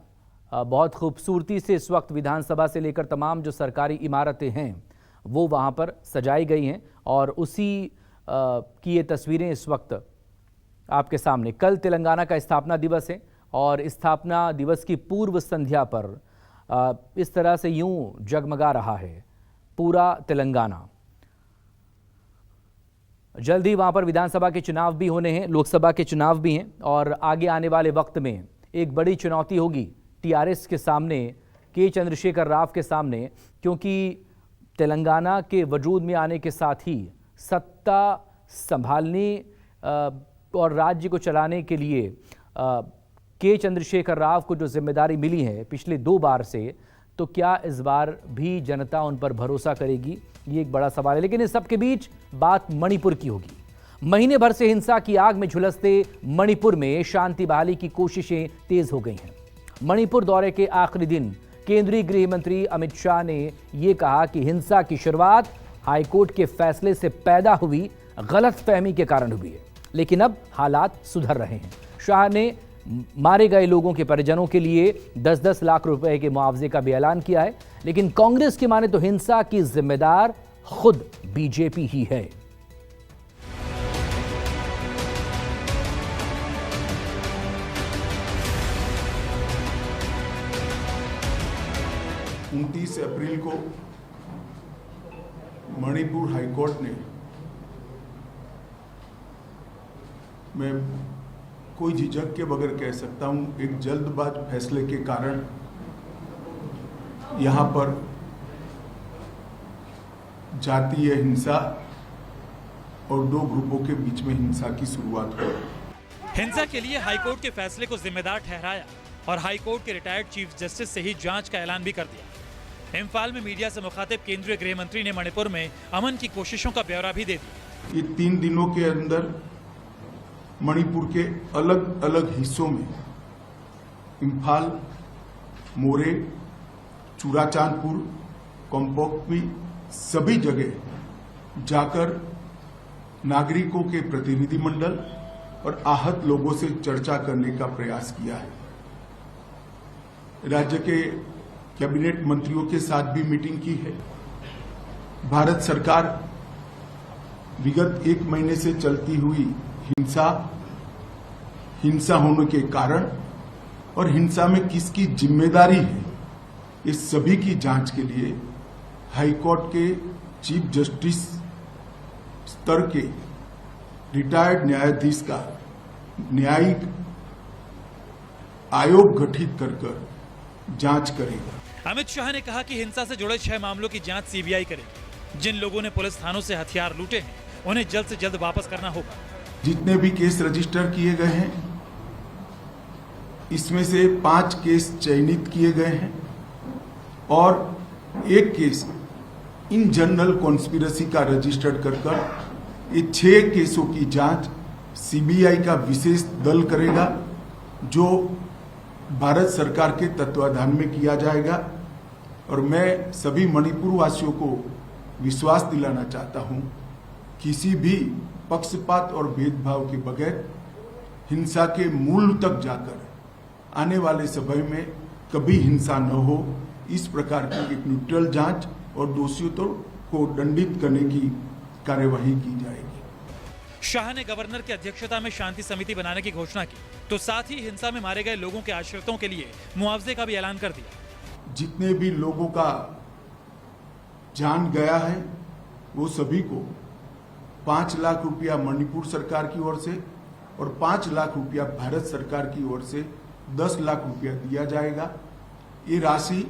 बहुत खूबसूरती से इस वक्त विधानसभा से लेकर तमाम जो सरकारी इमारतें हैं वो वहां पर सजाई गई हैं, और उसी की ये तस्वीरें इस वक्त आपके सामने। कल तेलंगाना का स्थापना दिवस है, और स्थापना दिवस की पूर्व संध्या पर इस तरह से यूं जगमगा रहा है पूरा तेलंगाना। जल्द ही वहां पर विधानसभा के चुनाव भी होने हैं, लोकसभा के चुनाव भी हैं, और आगे आने वाले वक्त में एक बड़ी चुनौती होगी टीआरएस के सामने, के चंद्रशेखर राव के सामने, क्योंकि तेलंगाना के वजूद में आने के साथ ही सत्ता संभालने और राज्य को चलाने के लिए के चंद्रशेखर राव को जो जिम्मेदारी मिली है पिछले 2 बार से, तो क्या इस बार भी जनता उन पर भरोसा करेगी, ये एक बड़ा सवाल है। लेकिन इस सब के बीच बात मणिपुर की होगी। महीने भर से हिंसा की आग में झुलसते मणिपुर में शांति बहाली की कोशिशें तेज हो गई हैं। मणिपुर दौरे के आखिरी दिन केंद्रीय गृह मंत्री अमित शाह ने यह कहा कि हिंसा की शुरुआत हाईकोर्ट के फैसले से पैदा हुई गलतफहमी के कारण हुई है, लेकिन अब हालात सुधर रहे हैं। शाह ने मारे गए लोगों के परिजनों के लिए 10-10 लाख रुपए के मुआवजे का भी ऐलान किया है, लेकिन कांग्रेस की माने तो हिंसा की जिम्मेदार खुद बीजेपी ही है। अप्रैल को मणिपुर हाईकोर्ट ने, मैं कोई झिझक के बगैर कह सकता हूं, एक जल्दबाज फैसले के कारण यहां पर जातीय हिंसा और दो ग्रुपों के बीच में हिंसा की शुरुआत हुई। हिंसा के लिए हाईकोर्ट के फैसले को जिम्मेदार ठहराया और हाईकोर्ट के रिटायर्ड चीफ जस्टिस से ही जांच का ऐलान भी कर दिया। इम्फाल में मीडिया से मुखातिब केंद्रीय गृह मंत्री ने मणिपुर में अमन की कोशिशों का ब्यौरा भी दे दिया। ये 3 दिनों के अंदर मणिपुर के अलग अलग हिस्सों में इम्फाल, मोरे, चूराचांदपुर, कोम्पोक्पी सभी जगह जाकर नागरिकों के प्रतिनिधिमंडल और आहत लोगों से चर्चा करने का प्रयास किया है। राज्य के कैबिनेट मंत्रियों के साथ भी मीटिंग की है। भारत सरकार विगत 1 महीने से चलती हुई हिंसा होने के कारण और हिंसा में किसकी जिम्मेदारी है, इस सभी की जांच के लिए हाईकोर्ट के चीफ जस्टिस स्तर के रिटायर्ड न्यायाधीश का न्यायिक आयोग गठित कर जांच करेगा। अमित शाह ने कहा कि हिंसा से जुड़े 6 मामलों की जांच सीबीआई करेगी। जिन लोगों ने पुलिस थानों से हथियार लूटे हैं, उन्हें जल्द से जल्द वापस करना होगा। जितने भी केस रजिस्टर किए गए हैं, इसमें से 5 केस चयनित किए गए हैं और 1 केस इन जनरल कॉन्स्पिरेसी का रजिस्टर्ड कर ये 6 केसों की जांच सीबीआई का विशेष दल करेगा, जो भारत सरकार के तत्वाधान में किया जाएगा। और मैं सभी मणिपुर वासियों को विश्वास दिलाना चाहता हूं, किसी भी पक्षपात और भेदभाव के बगैर हिंसा के मूल तक जाकर आने वाले समय में कभी हिंसा न हो, इस प्रकार की एक न्यूट्रल जांच और दोषियों को दंडित करने की कार्यवाही की जाएगी। शाह ने गवर्नर की अध्यक्षता में शांति समिति बनाने की घोषणा की, तो साथ ही हिंसा में मारे गए लोगों के आश्रितों के लिए मुआवजे का भी ऐलान कर दिया। जितने भी लोगों का जान गया है, वो सभी को 5 लाख रुपया मणिपुर सरकार की ओर से और 5 लाख रुपया भारत सरकार की ओर से 10 लाख रुपया दिया जाएगा। ये राशि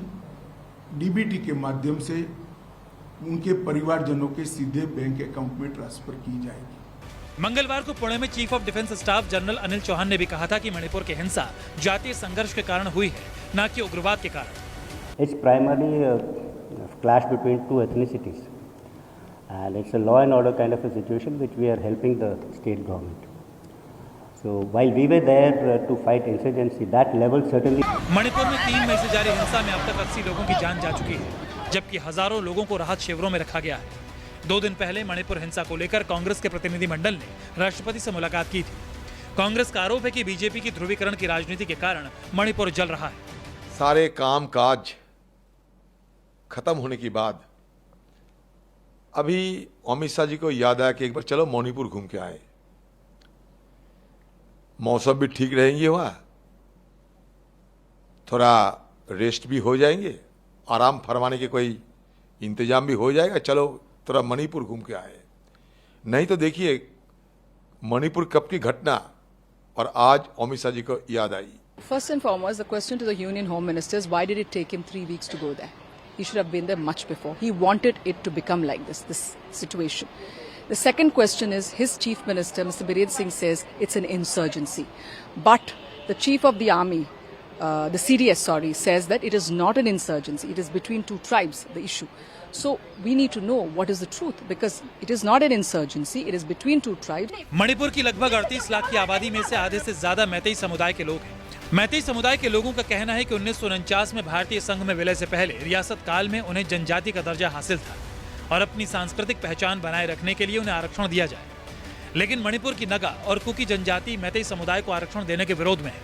डीबीटी के माध्यम से उनके परिवारजनों के सीधे बैंक अकाउंट में ट्रांसफर की जाएगी। मंगलवार को पुणे में chief of defence staff general Anil Chauhan ने भी कहा था कि मणिपुर की हिंसा जातीय संघर्ष के कारण हुई है, न कि उग्रवाद के कारण। It's primarily a clash between 2 ethnicities, and it's a law and order kind of a situation which we are helping the state government. So while we were there to fight insurgency, that level certainly. Manipur में 3 मई से जारी हिंसा में अब तक 80 लोगों की जान जा चुकी है, जबकि हजारों लोगों को राहत शिविरों में रखा गया है। 2 दिन पहले मणिपुर हिंसा को लेकर कांग्रेस के प्रतिनिधिमंडल ने राष्ट्रपति से मुलाकात की थी। कांग्रेस का आरोप है कि बीजेपी की ध्रुवीकरण की राजनीति के कारण मणिपुर जल रहा है। सारे काम काज खत्म होने के बाद अभी अमित शाह जी को याद आया कि एक बार चलो मणिपुर घूम के आए, मौसम भी ठीक रहेंगे, वहां थोड़ा रेस्ट भी हो जाएंगे, आराम फरमाने के कोई इंतजाम भी हो जाएगा, चलो थोड़ा मणिपुर घूम के आए। नहीं तो देखिए मणिपुर कब की घटना और आज अमित शाह जी को याद आई। First and foremost, the question to the Union Home Minister is why did it take him 3 weeks to go there? He should have been there much before. He wanted it to become like this situation. The second question is, his Chief Minister, Mr. Biren Singh, says it's an insurgency. But the Chief of the Army the CDS, says that it is not an insurgency. It is between two tribes, the issue. So we need to know what is the truth, because it is not an insurgency. It is between two tribes. Manipur की लगभग 38 लाख की आबादी में से आधे से ज्यादा मैतेई समुदाय के लोग हैं। मैतेई समुदाय के लोगों का कहना है कि 1949 में भारतीय संघ में विलय से पहले रियासत काल में उन्हें जनजाति का दर्जा हासिल था और अपनी सांस्कृतिक पहचान बनाए रखने के लिए उन्हें आरक्षण दिया जाए। लेकिन मणिपुर की नगा और कुकी जनजाति मैतेई समुदाय को आरक्षण देने के विरोध में है।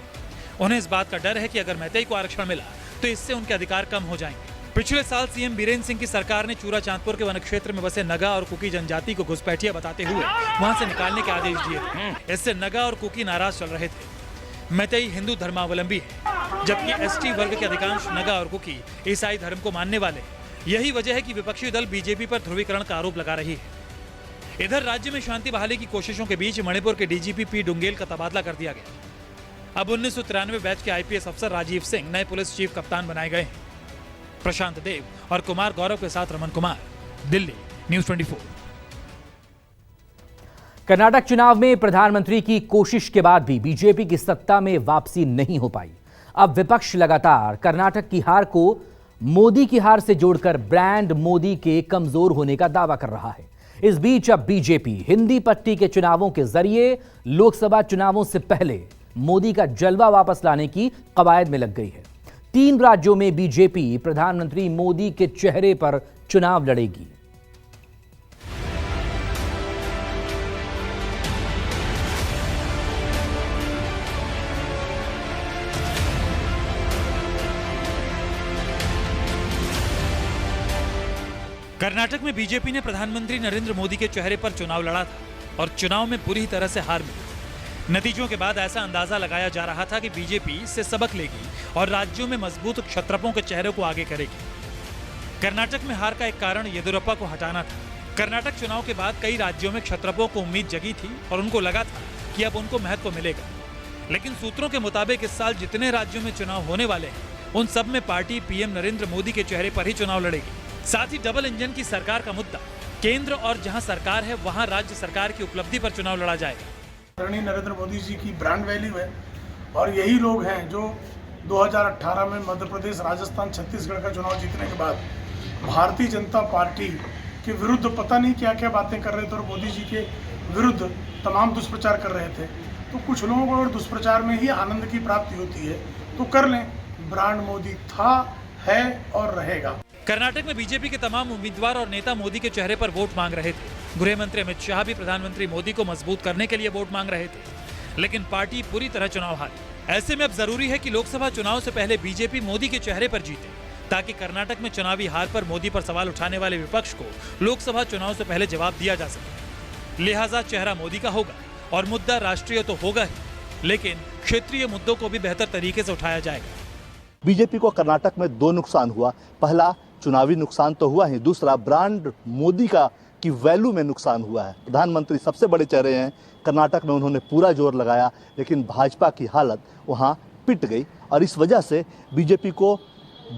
उन्हें इस बात का डर है कि अगर मैतेई को आरक्षण मिला तो इससे उनके अधिकार कम हो जाएंगे। पिछले साल सीएम बीरेंद्र सिंह की सरकार ने चूरा चांदपुर के वन क्षेत्र में बसे नगा और कुकी जनजाति को घुसपैठिया बताते हुए वहां से निकालने के आदेश दिए थे। इससे नगा और कुकी नाराज चल रहे थे। मैतेई हिंदू धर्मावलंबी है, जबकि एसटी वर्ग के अधिकांश नगा और कुकी ईसाई धर्म को मानने वाले। यही वजह है कि विपक्षी दल बीजेपी पर ध्रुवीकरण का आरोप लगा रही है। इधर राज्य में शांति बहाली की कोशिशों के बीच मणिपुर के डीजीपी पी डुंगेल का तबादला कर दिया गया। अब 1993 बैच के आईपीएस अफसर राजीव सिंह नए पुलिस चीफ कप्तान बनाए गए हैं। प्रशांत देव और कुमार गौरव के साथ रमन कुमार, दिल्ली, न्यूज़ 24। कर्नाटक चुनाव में प्रधानमंत्री की कोशिश के बाद भी बीजेपी की सत्ता में वापसी नहीं हो पाई। अब विपक्ष लगातार कर्नाटक की हार को मोदी की हार से जोड़कर ब्रांड मोदी के कमजोर होने का दावा कर रहा है। इस बीच अब बीजेपी हिंदी पट्टी के चुनावों के जरिए लोकसभा चुनावों से पहले मोदी का जलवा वापस लाने की कवायद में लग गई है। 3 राज्यों में बीजेपी प्रधानमंत्री मोदी के चेहरे पर चुनाव लड़ेगी। कर्नाटक में बीजेपी ने प्रधानमंत्री नरेंद्र मोदी के चेहरे पर चुनाव लड़ा था और चुनाव में बुरी तरह से हार मिली। नतीजों के बाद ऐसा अंदाजा लगाया जा रहा था कि बीजेपी इससे सबक लेगी और राज्यों में मजबूत क्षत्रपों के चेहरे को आगे करेगी। कर्नाटक में हार का एक कारण येदियुरप्पा को हटाना था। कर्नाटक चुनाव के बाद कई राज्यों में क्षत्रपों को उम्मीद जगी थी और उनको लगा था कि अब उनको महत्व मिलेगा। लेकिन सूत्रों के मुताबिक इस साल जितने राज्यों में चुनाव होने वाले हैं उन सब में पार्टी पीएम नरेंद्र मोदी के चेहरे पर ही चुनाव लड़ेगी। साथ ही डबल इंजन की सरकार का मुद्दा, केंद्र और जहां सरकार है वहां राज्य सरकार की उपलब्धि पर चुनाव लड़ा जाएगा। आदरणीय नरेंद्र मोदी जी की ब्रांड वैल्यू है और यही लोग हैं जो 2018 में मध्य प्रदेश, राजस्थान, छत्तीसगढ़ का चुनाव जीतने के बाद भारतीय जनता पार्टी के विरुद्ध पता नहीं क्या क्या बातें कर रहे थे और मोदी जी के विरुद्ध तमाम दुष्प्रचार कर रहे थे। तो कुछ लोगों को अगर दुष्प्रचार में ही आनंद की प्राप्ति होती है तो कर लें। ब्रांड मोदी था, है और रहेगा। कर्नाटक में बीजेपी के तमाम उम्मीदवार और नेता मोदी के चेहरे पर वोट मांग रहे थे। गृह मंत्री अमित शाह भी प्रधानमंत्री मोदी को मजबूत करने के लिए वोट मांग रहे थे, लेकिन पार्टी पूरी तरह चुनाव हारी। ऐसे में अब जरूरी है कि लोकसभा चुनाव से पहले बीजेपी मोदी के चेहरे पर जीते, ताकि कर्नाटक में चुनावी हार पर मोदी पर सवाल उठाने वाले विपक्ष को लोकसभा चुनाव से पहले जवाब दिया जा सके। लिहाजा चेहरा मोदी का होगा और मुद्दा राष्ट्रीय तो होगा ही, लेकिन क्षेत्रीय मुद्दों को भी बेहतर तरीके से उठाया जाएगा। बीजेपी को कर्नाटक में 2 नुकसान हुआ। पहला, चुनावी नुकसान तो हुआ ही, दूसरा ब्रांड मोदी का की वैल्यू में नुकसान हुआ है। प्रधानमंत्री सबसे बड़े चेहरे हैं, कर्नाटक में उन्होंने पूरा जोर लगाया, लेकिन भाजपा की हालत वहां पिट गई और इस वजह से बीजेपी को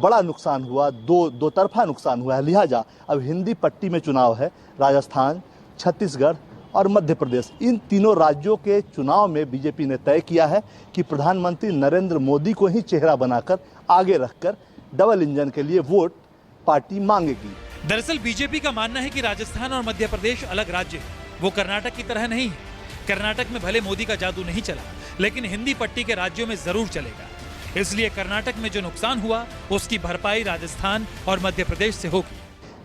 बड़ा नुकसान हुआ, दो तरफा नुकसान हुआ है। लिहाजा अब हिंदी पट्टी में चुनाव है। राजस्थान, छत्तीसगढ़ और मध्य प्रदेश, इन तीनों राज्यों के चुनाव में बीजेपी ने तय किया है कि प्रधानमंत्री नरेंद्र मोदी को ही चेहरा बनाकर आगे रखकर डबल इंजन के लिए वोट पार्टी मांगेगी। दरअसल बीजेपी का मानना है कि राजस्थान और मध्य प्रदेश अलग राज्य है, वो कर्नाटक की तरह नहीं है। कर्नाटक में भले मोदी का जादू नहीं चला, लेकिन हिंदी पट्टी के राज्यों में जरूर चलेगा। इसलिए कर्नाटक में जो नुकसान हुआ उसकी भरपाई राजस्थान और मध्य प्रदेश से होगी।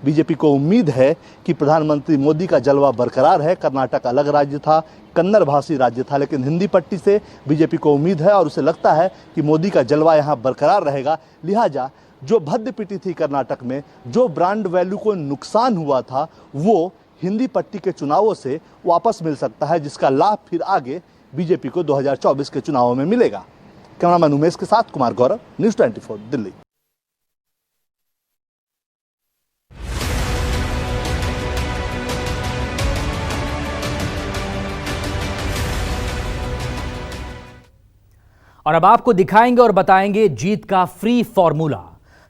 बीजेपी को उम्मीद है कि प्रधानमंत्री मोदी का जलवा बरकरार है। कर्नाटक अलग राज्य था, कन्नड़ भाषी राज्य था, लेकिन हिंदी पट्टी से बीजेपी को उम्मीद है और उसे लगता है कि मोदी का जलवा यहाँ बरकरार रहेगा। लिहाजा जो भद्द पिटी थी कर्नाटक में, जो ब्रांड वैल्यू को नुकसान हुआ था, वो हिंदी पट्टी के चुनावों से वापस मिल सकता है, जिसका लाभ फिर आगे बीजेपी को 2024 के चुनावों में मिलेगा। कैमरामैन उमेश के साथ कुमार गौरव, न्यूज़ 24, दिल्ली। और अब आपको दिखाएंगे और बताएंगे जीत का फ्री फॉर्मूला।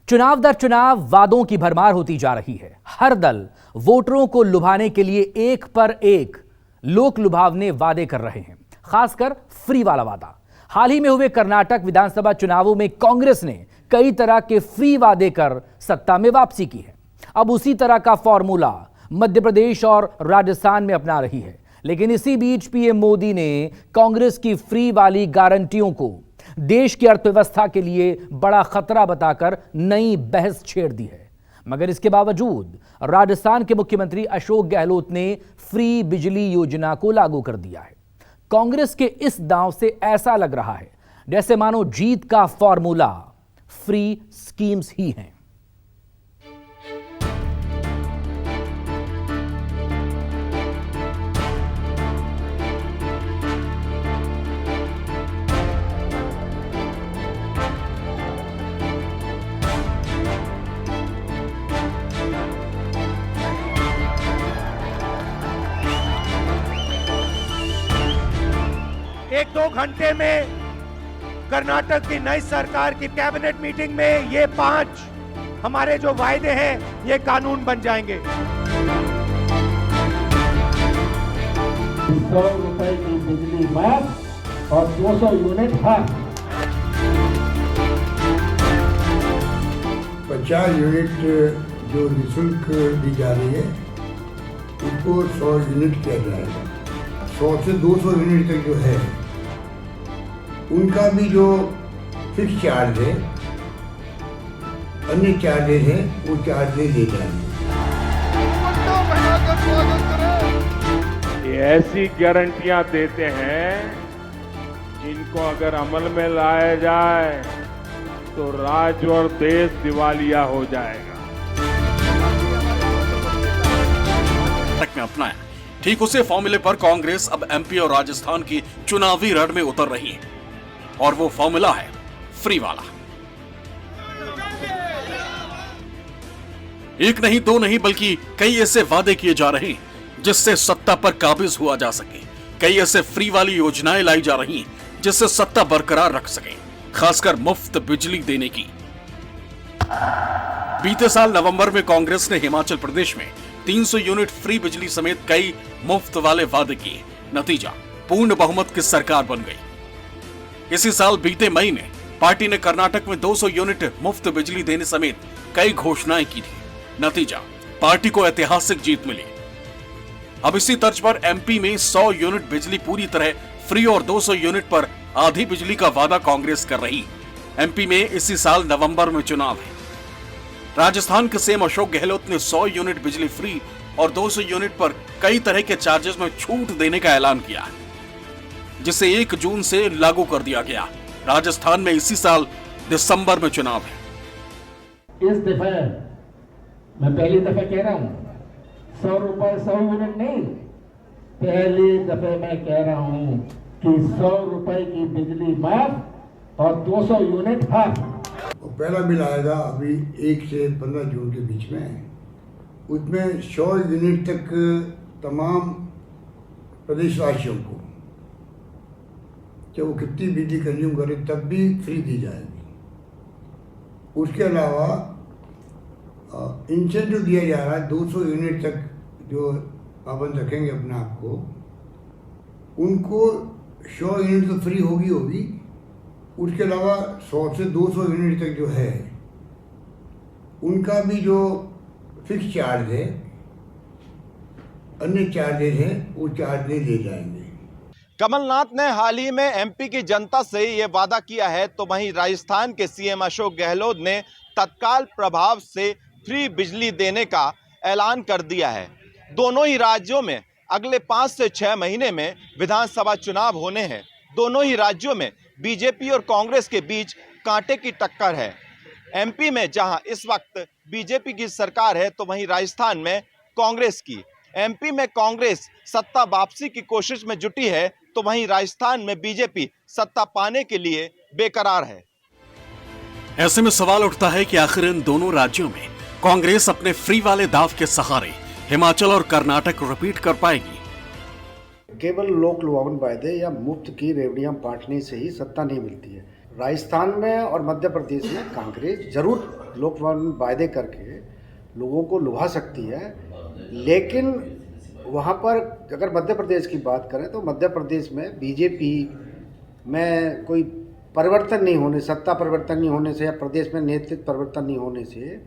चुनाव दर चुनाव वादों की भरमार होती जा रही है। हर दल वोटरों को लुभाने के लिए एक पर एक लोक लुभावने वादे कर रहे हैं, खासकर फ्री वाला वादा। हाल ही में हुए कर्नाटक विधानसभा चुनावों में कांग्रेस ने कई तरह के फ्री वादे कर सत्ता में वापसी की है। अब उसी तरह का फॉर्मूला मध्य प्रदेश और राजस्थान में अपना रही है। लेकिन इसी बीच पीएम मोदी ने कांग्रेस की फ्री वाली गारंटियों को देश की अर्थव्यवस्था के लिए बड़ा खतरा बताकर नई बहस छेड़ दी है। मगर इसके बावजूद राजस्थान के मुख्यमंत्री अशोक गहलोत ने फ्री बिजली योजना को लागू कर दिया है। कांग्रेस के इस दांव से ऐसा लग रहा है जैसे मानो जीत का फॉर्मूला फ्री स्कीम्स ही हैं। एक दो घंटे में कर्नाटक की नई सरकार की कैबिनेट मीटिंग में ये 5 हमारे जो वायदे हैं ये कानून बन जाएंगे। 100 रुपए की बिजली माफ और 200 यूनिट हाफ। 50 यूनिट जो निःशुल्क दी जा रही है उसको 100 यूनिट किया जाएगा। 100 से 200 यूनिट तक जो है उनका भी जो फिक्स चार्ज है, अन्य चार्जेज हैं, वो चार्जेज ले जाएंगे। ये ऐसी गारंटियां देते हैं जिनको अगर अमल में लाया जाए तो राज्य और देश दिवालिया हो जाएगा। में अपनाया ठीक उसी फॉर्मूले पर कांग्रेस अब एमपी और राजस्थान की चुनावी रण में उतर रही है और वो फॉर्मूला है फ्री वाला। एक नहीं दो नहीं बल्कि कई ऐसे वादे किए जा रहे हैं जिससे सत्ता पर काबिज हुआ जा सके। कई ऐसे फ्री वाली योजनाएं लाई जा रही हैं जिससे सत्ता बरकरार रख सके, खासकर मुफ्त बिजली देने की। बीते साल नवंबर में कांग्रेस ने हिमाचल प्रदेश में 300 यूनिट फ्री बिजली समेत कई मुफ्त वाले वादे किए। नतीजा पूर्ण बहुमत की सरकार बन गई। इसी साल बीते मई में पार्टी ने कर्नाटक में 200 यूनिट मुफ्त बिजली देने समेत कई घोषणाएं की थी। नतीजा पार्टी को ऐतिहासिक जीत मिली। अब इसी तर्ज पर एमपी में 100 यूनिट बिजली पूरी तरह फ्री और 200 यूनिट पर आधी बिजली का वादा कांग्रेस कर रही। एमपी में इसी साल नवंबर में चुनाव है। राजस्थान के सीएम अशोक गहलोत ने 100 यूनिट बिजली फ्री और 200 यूनिट पर कई तरह के चार्जेस में छूट देने का ऐलान किया है, जिसे 1 जून से लागू कर दिया गया। राजस्थान में इसी साल दिसंबर में चुनाव है। इस दफे मैं पहली दफे कह रहा हूँ 100 रुपए 100 यूनिट नहीं, पहली दफे मैं कह रहा हूँ कि 100 रुपए की बिजली माफ और 200 यूनिट हाफ। पहला बिल आएगा अभी 1 से 15 जून के बीच में, उसमें 100 यूनिट तक तमाम प्रदेशवासियों को चाहे वो कितनी बिजली कंज्यूम करे तब भी फ्री दी जाएगी। उसके अलावा इंसेंटिव दिया जा रहा है 200 यूनिट तक जो पाबंद रखेंगे अपने आप को, उनको 100 यूनिट तो फ्री होगी। उसके अलावा 100 से 200 यूनिट तक जो है उनका भी जो फिक्स चार्ज है, अन्य चार्जेज हैं, वो चार्जेज ले जाएंगे। कमलनाथ ने हाल ही में एमपी की जनता से ये वादा किया है, तो वहीं राजस्थान के सीएम अशोक गहलोत ने तत्काल प्रभाव से फ्री बिजली देने का ऐलान कर दिया है। दोनों ही राज्यों में अगले 5 से 6 महीने में विधानसभा चुनाव होने हैं। दोनों ही राज्यों में बीजेपी और कांग्रेस के बीच कांटे की टक्कर है। एमपी में जहां इस वक्त बीजेपी की सरकार है, तो वहीं राजस्थान में कांग्रेस की। एमपी में कांग्रेस सत्ता वापसी की कोशिश में जुटी है, तो वहीं राजस्थान में बीजेपी सत्ता पाने के लिए बेकरार है। ऐसे में सवाल उठता है कि आखिर इन दोनों राज्यों में कांग्रेस अपने फ्री वाले दाव के सहारे हिमाचल और कर्नाटक रिपीट कर पाएगी। केवल लोक लुभावन वायदे या मुफ्त की रेवड़ियां बांटने से ही सत्ता नहीं मिलती है। राजस्थान में और मध्य प्रदेश में कांग्रेस जरूर लोक लुभावन वायदे करके लोगों को लुभा सकती है, लेकिन वहाँ पर अगर मध्य प्रदेश की बात करें तो मध्य प्रदेश में बीजेपी में कोई परिवर्तन नहीं होने, सत्ता परिवर्तन नहीं होने से या प्रदेश में नेतृत्व परिवर्तन नहीं होने से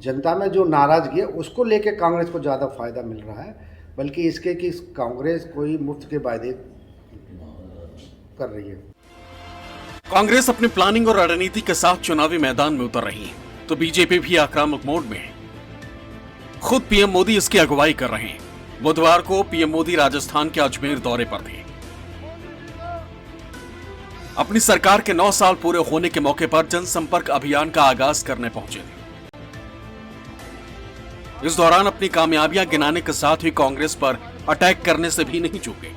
जनता में जो नाराजगी है उसको लेके कांग्रेस को ज़्यादा फायदा मिल रहा है, बल्कि इसके कि कांग्रेस कोई मुफ्त के वायदे कर रही है। कांग्रेस अपनी प्लानिंग और रणनीति के साथ चुनावी मैदान में उतर रही है, तो बीजेपी भी आक्रामक मोड में है। खुद पीएम मोदी इसकी अगुवाई कर रहे हैं। बुधवार को पीएम मोदी राजस्थान के अजमेर दौरे पर थे। अपनी सरकार के 9 साल पूरे होने के मौके पर जनसंपर्क अभियान का आगाज करने पहुंचे थे। इस दौरान अपनी कामयाबियां गिनाने के साथ ही कांग्रेस पर अटैक करने से भी नहीं चूके।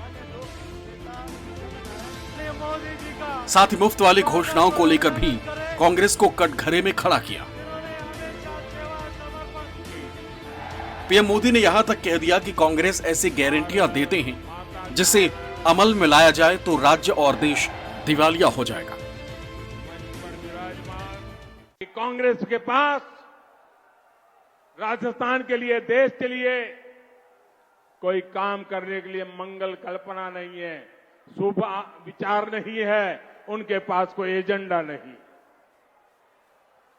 साथ ही मुफ्त वाली घोषणाओं को लेकर भी कांग्रेस को कटघरे में खड़ा किया। पीएम मोदी ने यहां तक कह दिया कि कांग्रेस ऐसी गारंटियां देते हैं जिसे अमल में लाया जाए तो राज्य और देश दिवालिया हो जाएगा। कांग्रेस के पास राजस्थान के लिए, देश के लिए कोई काम करने के लिए मंगल कल्पना नहीं है, शुभ विचार नहीं है, उनके पास कोई एजेंडा नहीं।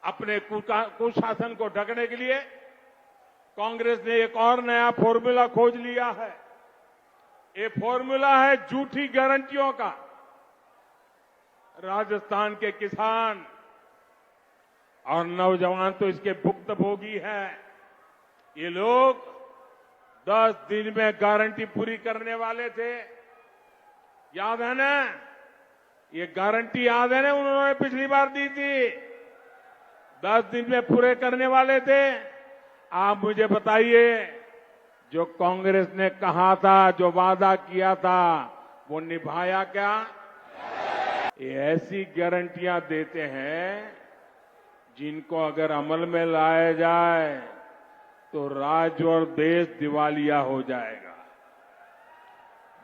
अपने कुशासन को ढकने के लिए कांग्रेस ने एक और नया फॉर्मूला खोज लिया है। ये फॉर्मूला है झूठी गारंटियों का। राजस्थान के किसान और नौजवान तो इसके भुक्तभोगी हैं। ये लोग 10 दिन में गारंटी पूरी करने वाले थे, याद है ना? ये गारंटी याद है ना, उन्होंने पिछली बार दी थी, 10 दिन में पूरे करने वाले थे। आप मुझे बताइए, जो कांग्रेस ने कहा था, जो वादा किया था, वो निभाया क्या? ये ऐसी गारंटियां देते हैं जिनको अगर अमल में लाया जाए तो राज्य और देश दिवालिया हो जाएगा।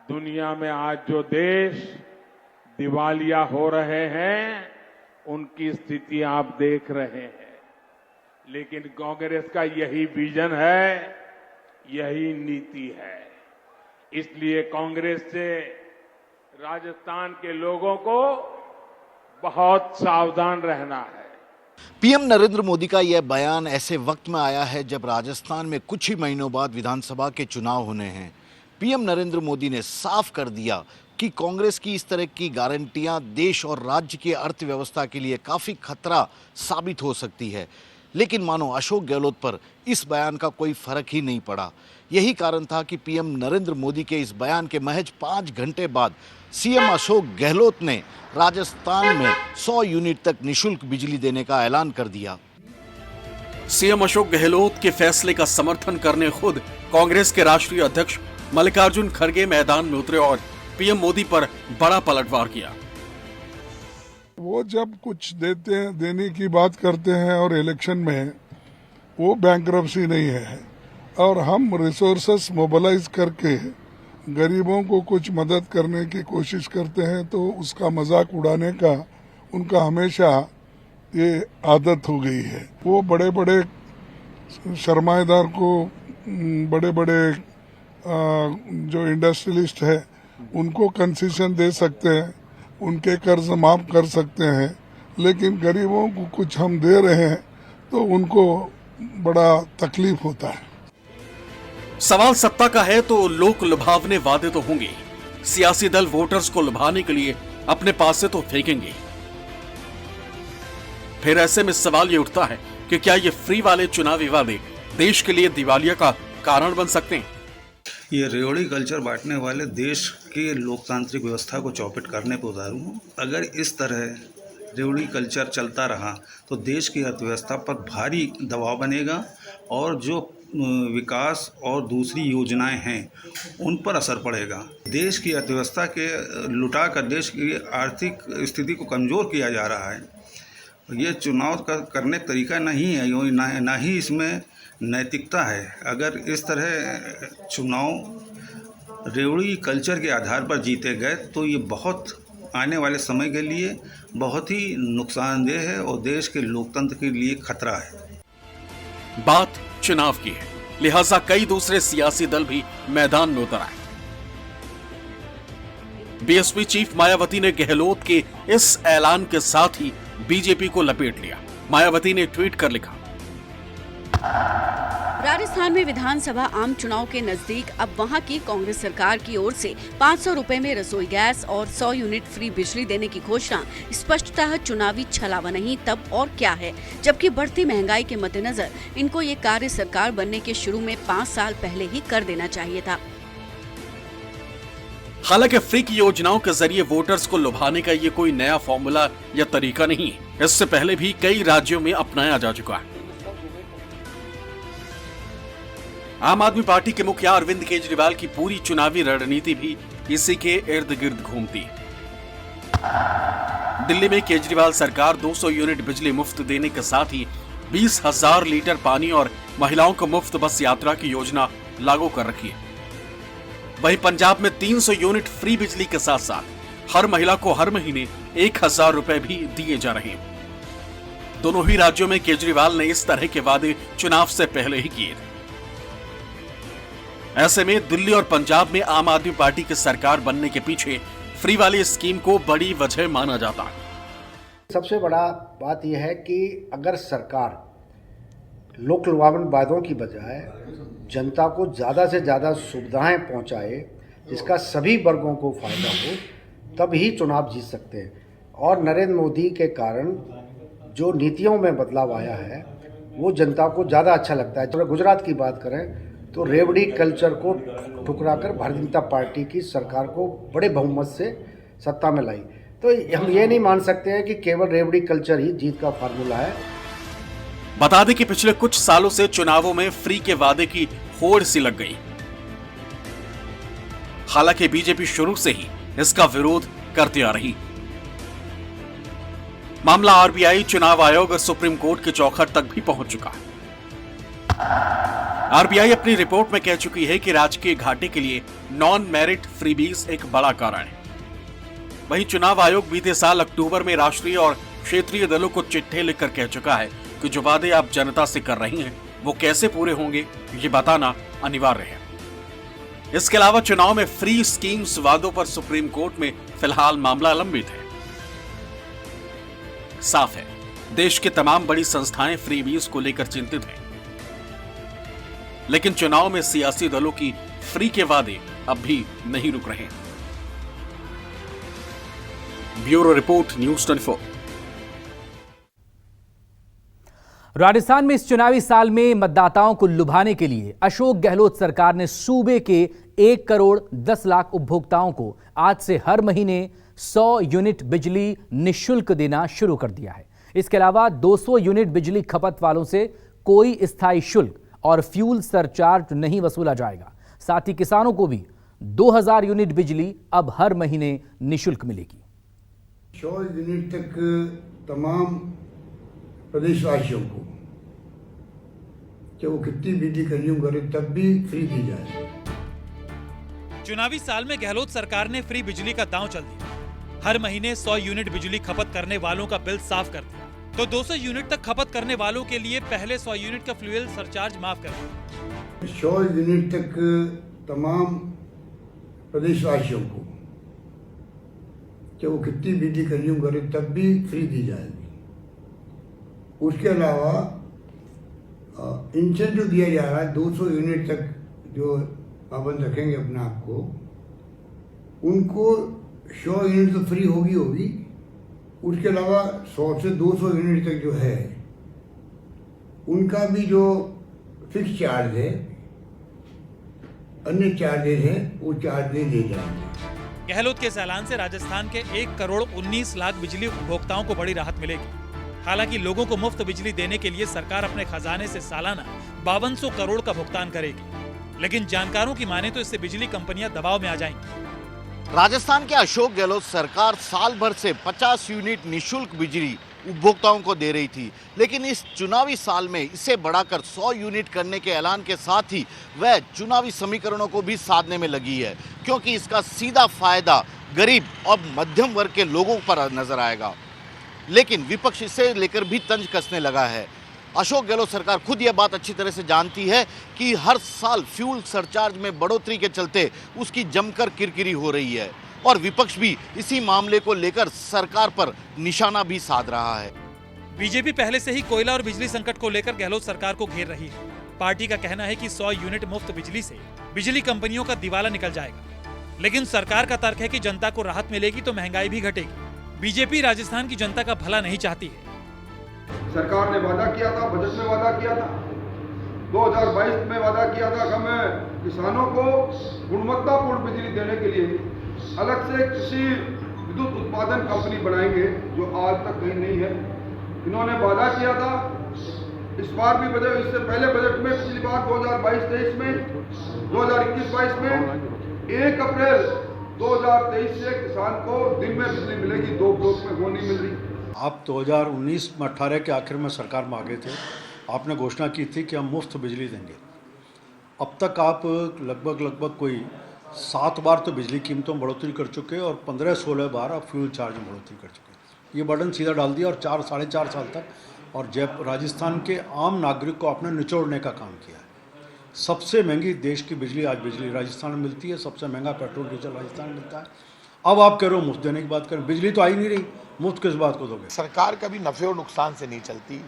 दुनिया में आज जो देश दिवालिया हो रहे हैं उनकी स्थिति आप देख रहे हैं, लेकिन कांग्रेस का यही विजन है, यही नीति है। इसलिए कांग्रेस से राजस्थान के लोगों को बहुत सावधान रहना है। पीएम नरेंद्र मोदी का यह बयान ऐसे वक्त में आया है जब राजस्थान में कुछ ही महीनों बाद विधानसभा के चुनाव होने हैं। पीएम नरेंद्र मोदी ने साफ कर दिया कि कांग्रेस की इस तरह की गारंटियां देश और राज्य की अर्थव्यवस्था के लिए काफी खतरा साबित हो सकती है। लेकिन मानो अशोक गहलोत पर इस बयान का कोई फर्क ही नहीं पड़ा। यही कारण था कि पीएम नरेंद्र मोदी के इस बयान के महज 5 घंटे बाद सीएम अशोक गहलोत ने राजस्थान में 100 यूनिट तक निःशुल्क बिजली देने का ऐलान कर दिया। सीएम अशोक गहलोत के फैसले का समर्थन करने खुद कांग्रेस के राष्ट्रीय अध्यक्ष मल्लिकार्जुन खड़गे मैदान में उतरे और पीएम मोदी पर बड़ा पलटवार किया। वो जब कुछ देने की बात करते हैं और इलेक्शन में वो बैंकरप्सी नहीं है, और हम रिसोर्सेस मोबिलाइज करके गरीबों को कुछ मदद करने की कोशिश करते हैं तो उसका मजाक उड़ाने का उनका हमेशा ये आदत हो गई है। वो बड़े बड़े सरमाएदार को, बड़े बड़े जो इंडस्ट्रियलिस्ट है उनको कंसेशन दे सकते हैं, उनके कर्ज माफ कर सकते हैं, लेकिन गरीबों को कुछ हम दे रहे हैं तो उनको बड़ा तकलीफ होता है। सवाल सत्ता का है तो लोक लुभावने वादे तो होंगे। सियासी दल वोटर्स को लुभाने के लिए अपने पास से तो फेंकेंगे। फिर ऐसे में सवाल ये उठता है कि क्या ये फ्री वाले चुनावी वादे देश के लिए दिवालिया का कारण बन सकते हैं? ये रेवड़ी कल्चर बांटने वाले देश की लोकतांत्रिक व्यवस्था को चौपट करने पर उतारू हूँ। अगर इस तरह रेवड़ी कल्चर चलता रहा तो देश की अर्थव्यवस्था पर भारी दबाव बनेगा और जो विकास और दूसरी योजनाएं हैं उन पर असर पड़ेगा। देश की अर्थव्यवस्था के लुटा कर देश की आर्थिक स्थिति को कमज़ोर किया जा रहा है। ये चुनाव करने का तरीका नहीं है, ना ही इसमें नैतिकता है। अगर इस तरह चुनाव रेवड़ी कल्चर के आधार पर जीते गए तो ये बहुत आने वाले समय के लिए बहुत ही नुकसानदेह है और देश के लोकतंत्र के लिए खतरा है। बात चुनाव की है, लिहाजा कई दूसरे सियासी दल भी मैदान में उतर आए। बीएसपी चीफ मायावती ने गहलोत के इस ऐलान के साथ ही बीजेपी को लपेट लिया। मायावती ने ट्वीट कर लिखा, राजस्थान में विधानसभा आम चुनाव के नजदीक अब वहां की कांग्रेस सरकार की ओर से 500 रुपए में रसोई गैस और 100 यूनिट फ्री बिजली देने की घोषणा स्पष्टतः चुनावी छलावा नहीं तब और क्या है, जबकि बढ़ती महंगाई के मद्देनजर इनको ये कार्य सरकार बनने के शुरू में 5 साल पहले ही कर देना चाहिए था। हालांकि फ्री की योजनाओं के जरिए वोटर्स को लुभाने का ये कोई नया फॉर्मूला या तरीका नहीं है। इससे पहले भी कई राज्यों में अपनाया जा चुका है। आम आदमी पार्टी के मुखिया अरविंद केजरीवाल की पूरी चुनावी रणनीति भी इसी के इर्द गिर्द घूमती है। दिल्ली में केजरीवाल सरकार 200 यूनिट बिजली मुफ्त देने के साथ ही 20,000 लीटर पानी और महिलाओं को मुफ्त बस यात्रा की योजना लागू कर रखी है। वहीं पंजाब में 300 यूनिट फ्री बिजली के साथ साथ हर महिला को हर महीने 1,000 रुपए भी दिए जा रहे हैं। दोनों ही राज्यों में केजरीवाल ने इस तरह के वादे चुनाव से पहले ही किए थे। ऐसे में दिल्ली और पंजाब में आम आदमी पार्टी की सरकार बनने के पीछे फ्री वाली स्कीम को बड़ी वजह माना जाता है। सबसे बड़ा बात यह है कि अगर सरकार लोक लुभावन वादों की बजाय जनता को ज़्यादा से ज़्यादा सुविधाएं पहुंचाए, जिसका सभी वर्गों को फायदा हो, तब ही चुनाव जीत सकते हैं। और नरेंद्र मोदी के कारण जो नीतियों में बदलाव आया है वो जनता को ज़्यादा अच्छा लगता है। अगर गुजरात की बात करें तो रेवड़ी कल्चर को ठुकराकर भारतीय जनता पार्टी की सरकार को बड़े बहुमत से सत्ता में लाई। तो हम ये नहीं मान सकते हैं कि केवल रेवड़ी कल्चर ही जीत का फार्मूला है। बता दें कि पिछले कुछ सालों से चुनावों में फ्री के वादे की होड़ सी लग गई। हालांकि बीजेपी शुरू से ही इसका विरोध करती आ रही। मामला आरबीआई, चुनाव आयोग और सुप्रीम कोर्ट के चौखट तक भी पहुंच चुका है। आरबीआई अपनी रिपोर्ट में कह चुकी है कि राजकीय घाटे के लिए नॉन मेरिट फ्रीबीज एक बड़ा कारण है। वहीं चुनाव आयोग बीते साल अक्टूबर में राष्ट्रीय और क्षेत्रीय दलों को चिट्ठी लिखकर कह चुका है कि जो वादे आप जनता से कर रही हैं वो कैसे पूरे होंगे ये बताना अनिवार्य है। इसके अलावा चुनाव में फ्री स्कीम्स वादों पर सुप्रीम कोर्ट में फिलहाल मामला लंबित है। साफ है, देश की तमाम बड़ी संस्थाएं फ्रीबीज को लेकर चिंतित हैं। लेकिन चुनाव में सियासी दलों की फ्री के वादे अब भी नहीं रुक रहे। Bureau report, news 24। राजस्थान में इस चुनावी साल में मतदाताओं को लुभाने के लिए अशोक गहलोत सरकार ने सूबे के 1 करोड़ 10 लाख उपभोक्ताओं को आज से हर महीने 100 यूनिट बिजली निःशुल्क देना शुरू कर दिया है। इसके अलावा 200 यूनिट बिजली खपत वालों से कोई स्थायी शुल्क और फ्यूल सरचार्ज नहीं वसूला जाएगा। साथ ही किसानों को भी 2000 यूनिट बिजली अब हर महीने निःशुल्क मिलेगी। 100 यूनिट तक तमाम प्रदेशवासियों को, चाहे वो कितनी बिजली कंज्यूम करे, तब भी फ्री दी जाए। चुनावी साल में गहलोत सरकार ने फ्री बिजली का दांव चल दिया। हर महीने 100 यूनिट बिजली खपत करने वालों का बिल साफ कर दिया, तो 200 यूनिट तक खपत करने वालों के लिए पहले 100 यूनिट का फ्यूल सरचार्ज माफ कर दिया। 100 यूनिट तक तमाम प्रदेशवासियों को, चाहे वो कितनी बिजली कंज्यूम करे, तब भी फ्री दी जाएगी। उसके अलावा इंसेंटिव दिया जा रहा है। 200 यूनिट तक जो पाबंद रखेंगे अपने आप को, उनको 100 यूनिट तो फ्री होगी। उसके अलावा 100 से 200 यूनिट तक जो है उनका भी जो फिक्स चार्ज है, अन्य चार्जेज है, वो चार्ज दे दिए जाएंगे। गहलोत के इस ऐलान से राजस्थान के 1 करोड़ 19 लाख बिजली उपभोक्ताओं को बड़ी राहत मिलेगी। हालांकि लोगों को मुफ्त बिजली देने के लिए सरकार अपने खजाने से सालाना 5200 करोड़ का भुगतान करेगी, लेकिन जानकारों की माने तो इससे बिजली कंपनियां दबाव में आ जाएंगी। राजस्थान के अशोक गहलोत सरकार साल भर से 50 यूनिट निःशुल्क बिजली उपभोक्ताओं को दे रही थी, लेकिन इस चुनावी साल में इसे बढ़ाकर 100 यूनिट करने के ऐलान के साथ ही वह चुनावी समीकरणों को भी साधने में लगी है, क्योंकि इसका सीधा फायदा गरीब और मध्यम वर्ग के लोगों पर नजर आएगा। लेकिन विपक्ष इसे लेकर भी तंज कसने लगा है। अशोक गहलोत सरकार खुद यह बात अच्छी तरह से जानती है कि हर साल फ्यूल सरचार्ज में बढ़ोतरी के चलते उसकी जमकर किरकिरी हो रही है और विपक्ष भी इसी मामले को लेकर सरकार पर निशाना भी साध रहा है। बीजेपी पहले से ही कोयला और बिजली संकट को लेकर गहलोत सरकार को घेर रही है। पार्टी का कहना है कि 100 यूनिट मुफ्त बिजली से बिजली कंपनियों का दिवाला निकल जाएगा, लेकिन सरकार का तर्क है कि जनता को राहत मिलेगी तो महंगाई भी घटेगी। बीजेपी राजस्थान की जनता का भला नहीं चाहती है। सरकार ने वादा किया था, बजट में वादा किया था, 2022 में वादा किया था कि हम किसानों को गुणवत्तापूर्ण बिजली देने के लिए अलग से कृषि विद्युत उत्पादन कंपनी बनाएंगे, जो आज तक कहीं नहीं है। इन्होंने वादा किया था, इस बार भी बजट, इससे पहले बजट में, पिछली बार 2022-23 में, 2021-22 में 1 अप्रैल 2023 से किसान को दिन में बिजली मिलेगी, 2 ब्लॉक में वो नहीं मिल रही। आप 2019 में 18 के आखिर में सरकार में आ गए थे, आपने घोषणा की थी कि हम मुफ्त बिजली देंगे। अब तक आप लगभग कोई 7 बार तो बिजली कीमतों में बढ़ोतरी कर चुके हैं और 15-16 बार आप फ्यूल चार्ज में बढ़ोतरी कर चुके हैं। ये बर्डन सीधा डाल दिया और 4-4.5 साल तक और राजस्थान के आम नागरिक को आपने निचोड़ने का काम किया है। सबसे महंगी देश की बिजली आज बिजली राजस्थान में मिलती है, सबसे महंगा पेट्रोल डीजल राजस्थान में मिलता है। अब आप कह रहे हो मुफ्त देने की बात करें, बिजली तो आ ही नहीं रही, मुफ्त किस बात को दोगे? सरकार कभी नफे और नुकसान से नहीं चलती,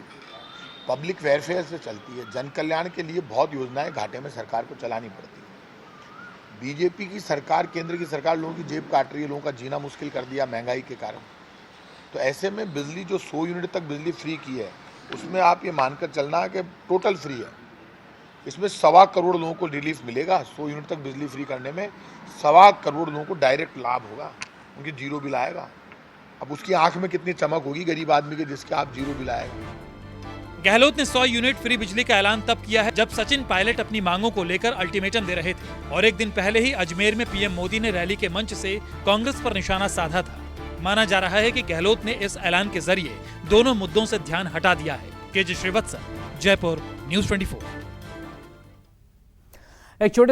पब्लिक वेलफेयर से चलती है। जन कल्याण के लिए बहुत योजनाएं घाटे में सरकार को चलानी पड़ती है। बीजेपी की सरकार, केंद्र की सरकार लोगों की जेब काट रही है, लोगों का जीना मुश्किल कर दिया महंगाई के कारण। तो ऐसे में बिजली जो 100 यूनिट तक बिजली फ्री की है, उसमें आप ये मानकर चलना है कि टोटल फ्री है। इसमें 1.25 करोड़ लोगों को रिलीफ मिलेगा। 100 यूनिट तक बिजली फ्री करने में 1.25 करोड़ लोगों को डायरेक्ट लाभ होगा, उनकी जीरो बिल आएगा। अब उसकी आंख में कितनी चमक होगी गरीब आदमी के, जिसके आप जीरो बिल आएगा। गहलोत ने 100 यूनिट फ्री बिजली का ऐलान तब किया है जब सचिन पायलट अपनी मांगों को लेकर अल्टीमेटम दे रहे थे और एक दिन पहले ही अजमेर में पीएम मोदी ने रैली के मंच से कांग्रेस पर निशाना साधा था। माना जा रहा है कि गहलोत ने इस ऐलान के जरिए दोनों मुद्दों से ध्यान हटा दिया है। KJ Shrivatsav, Jaipur, news 24। एक छोटे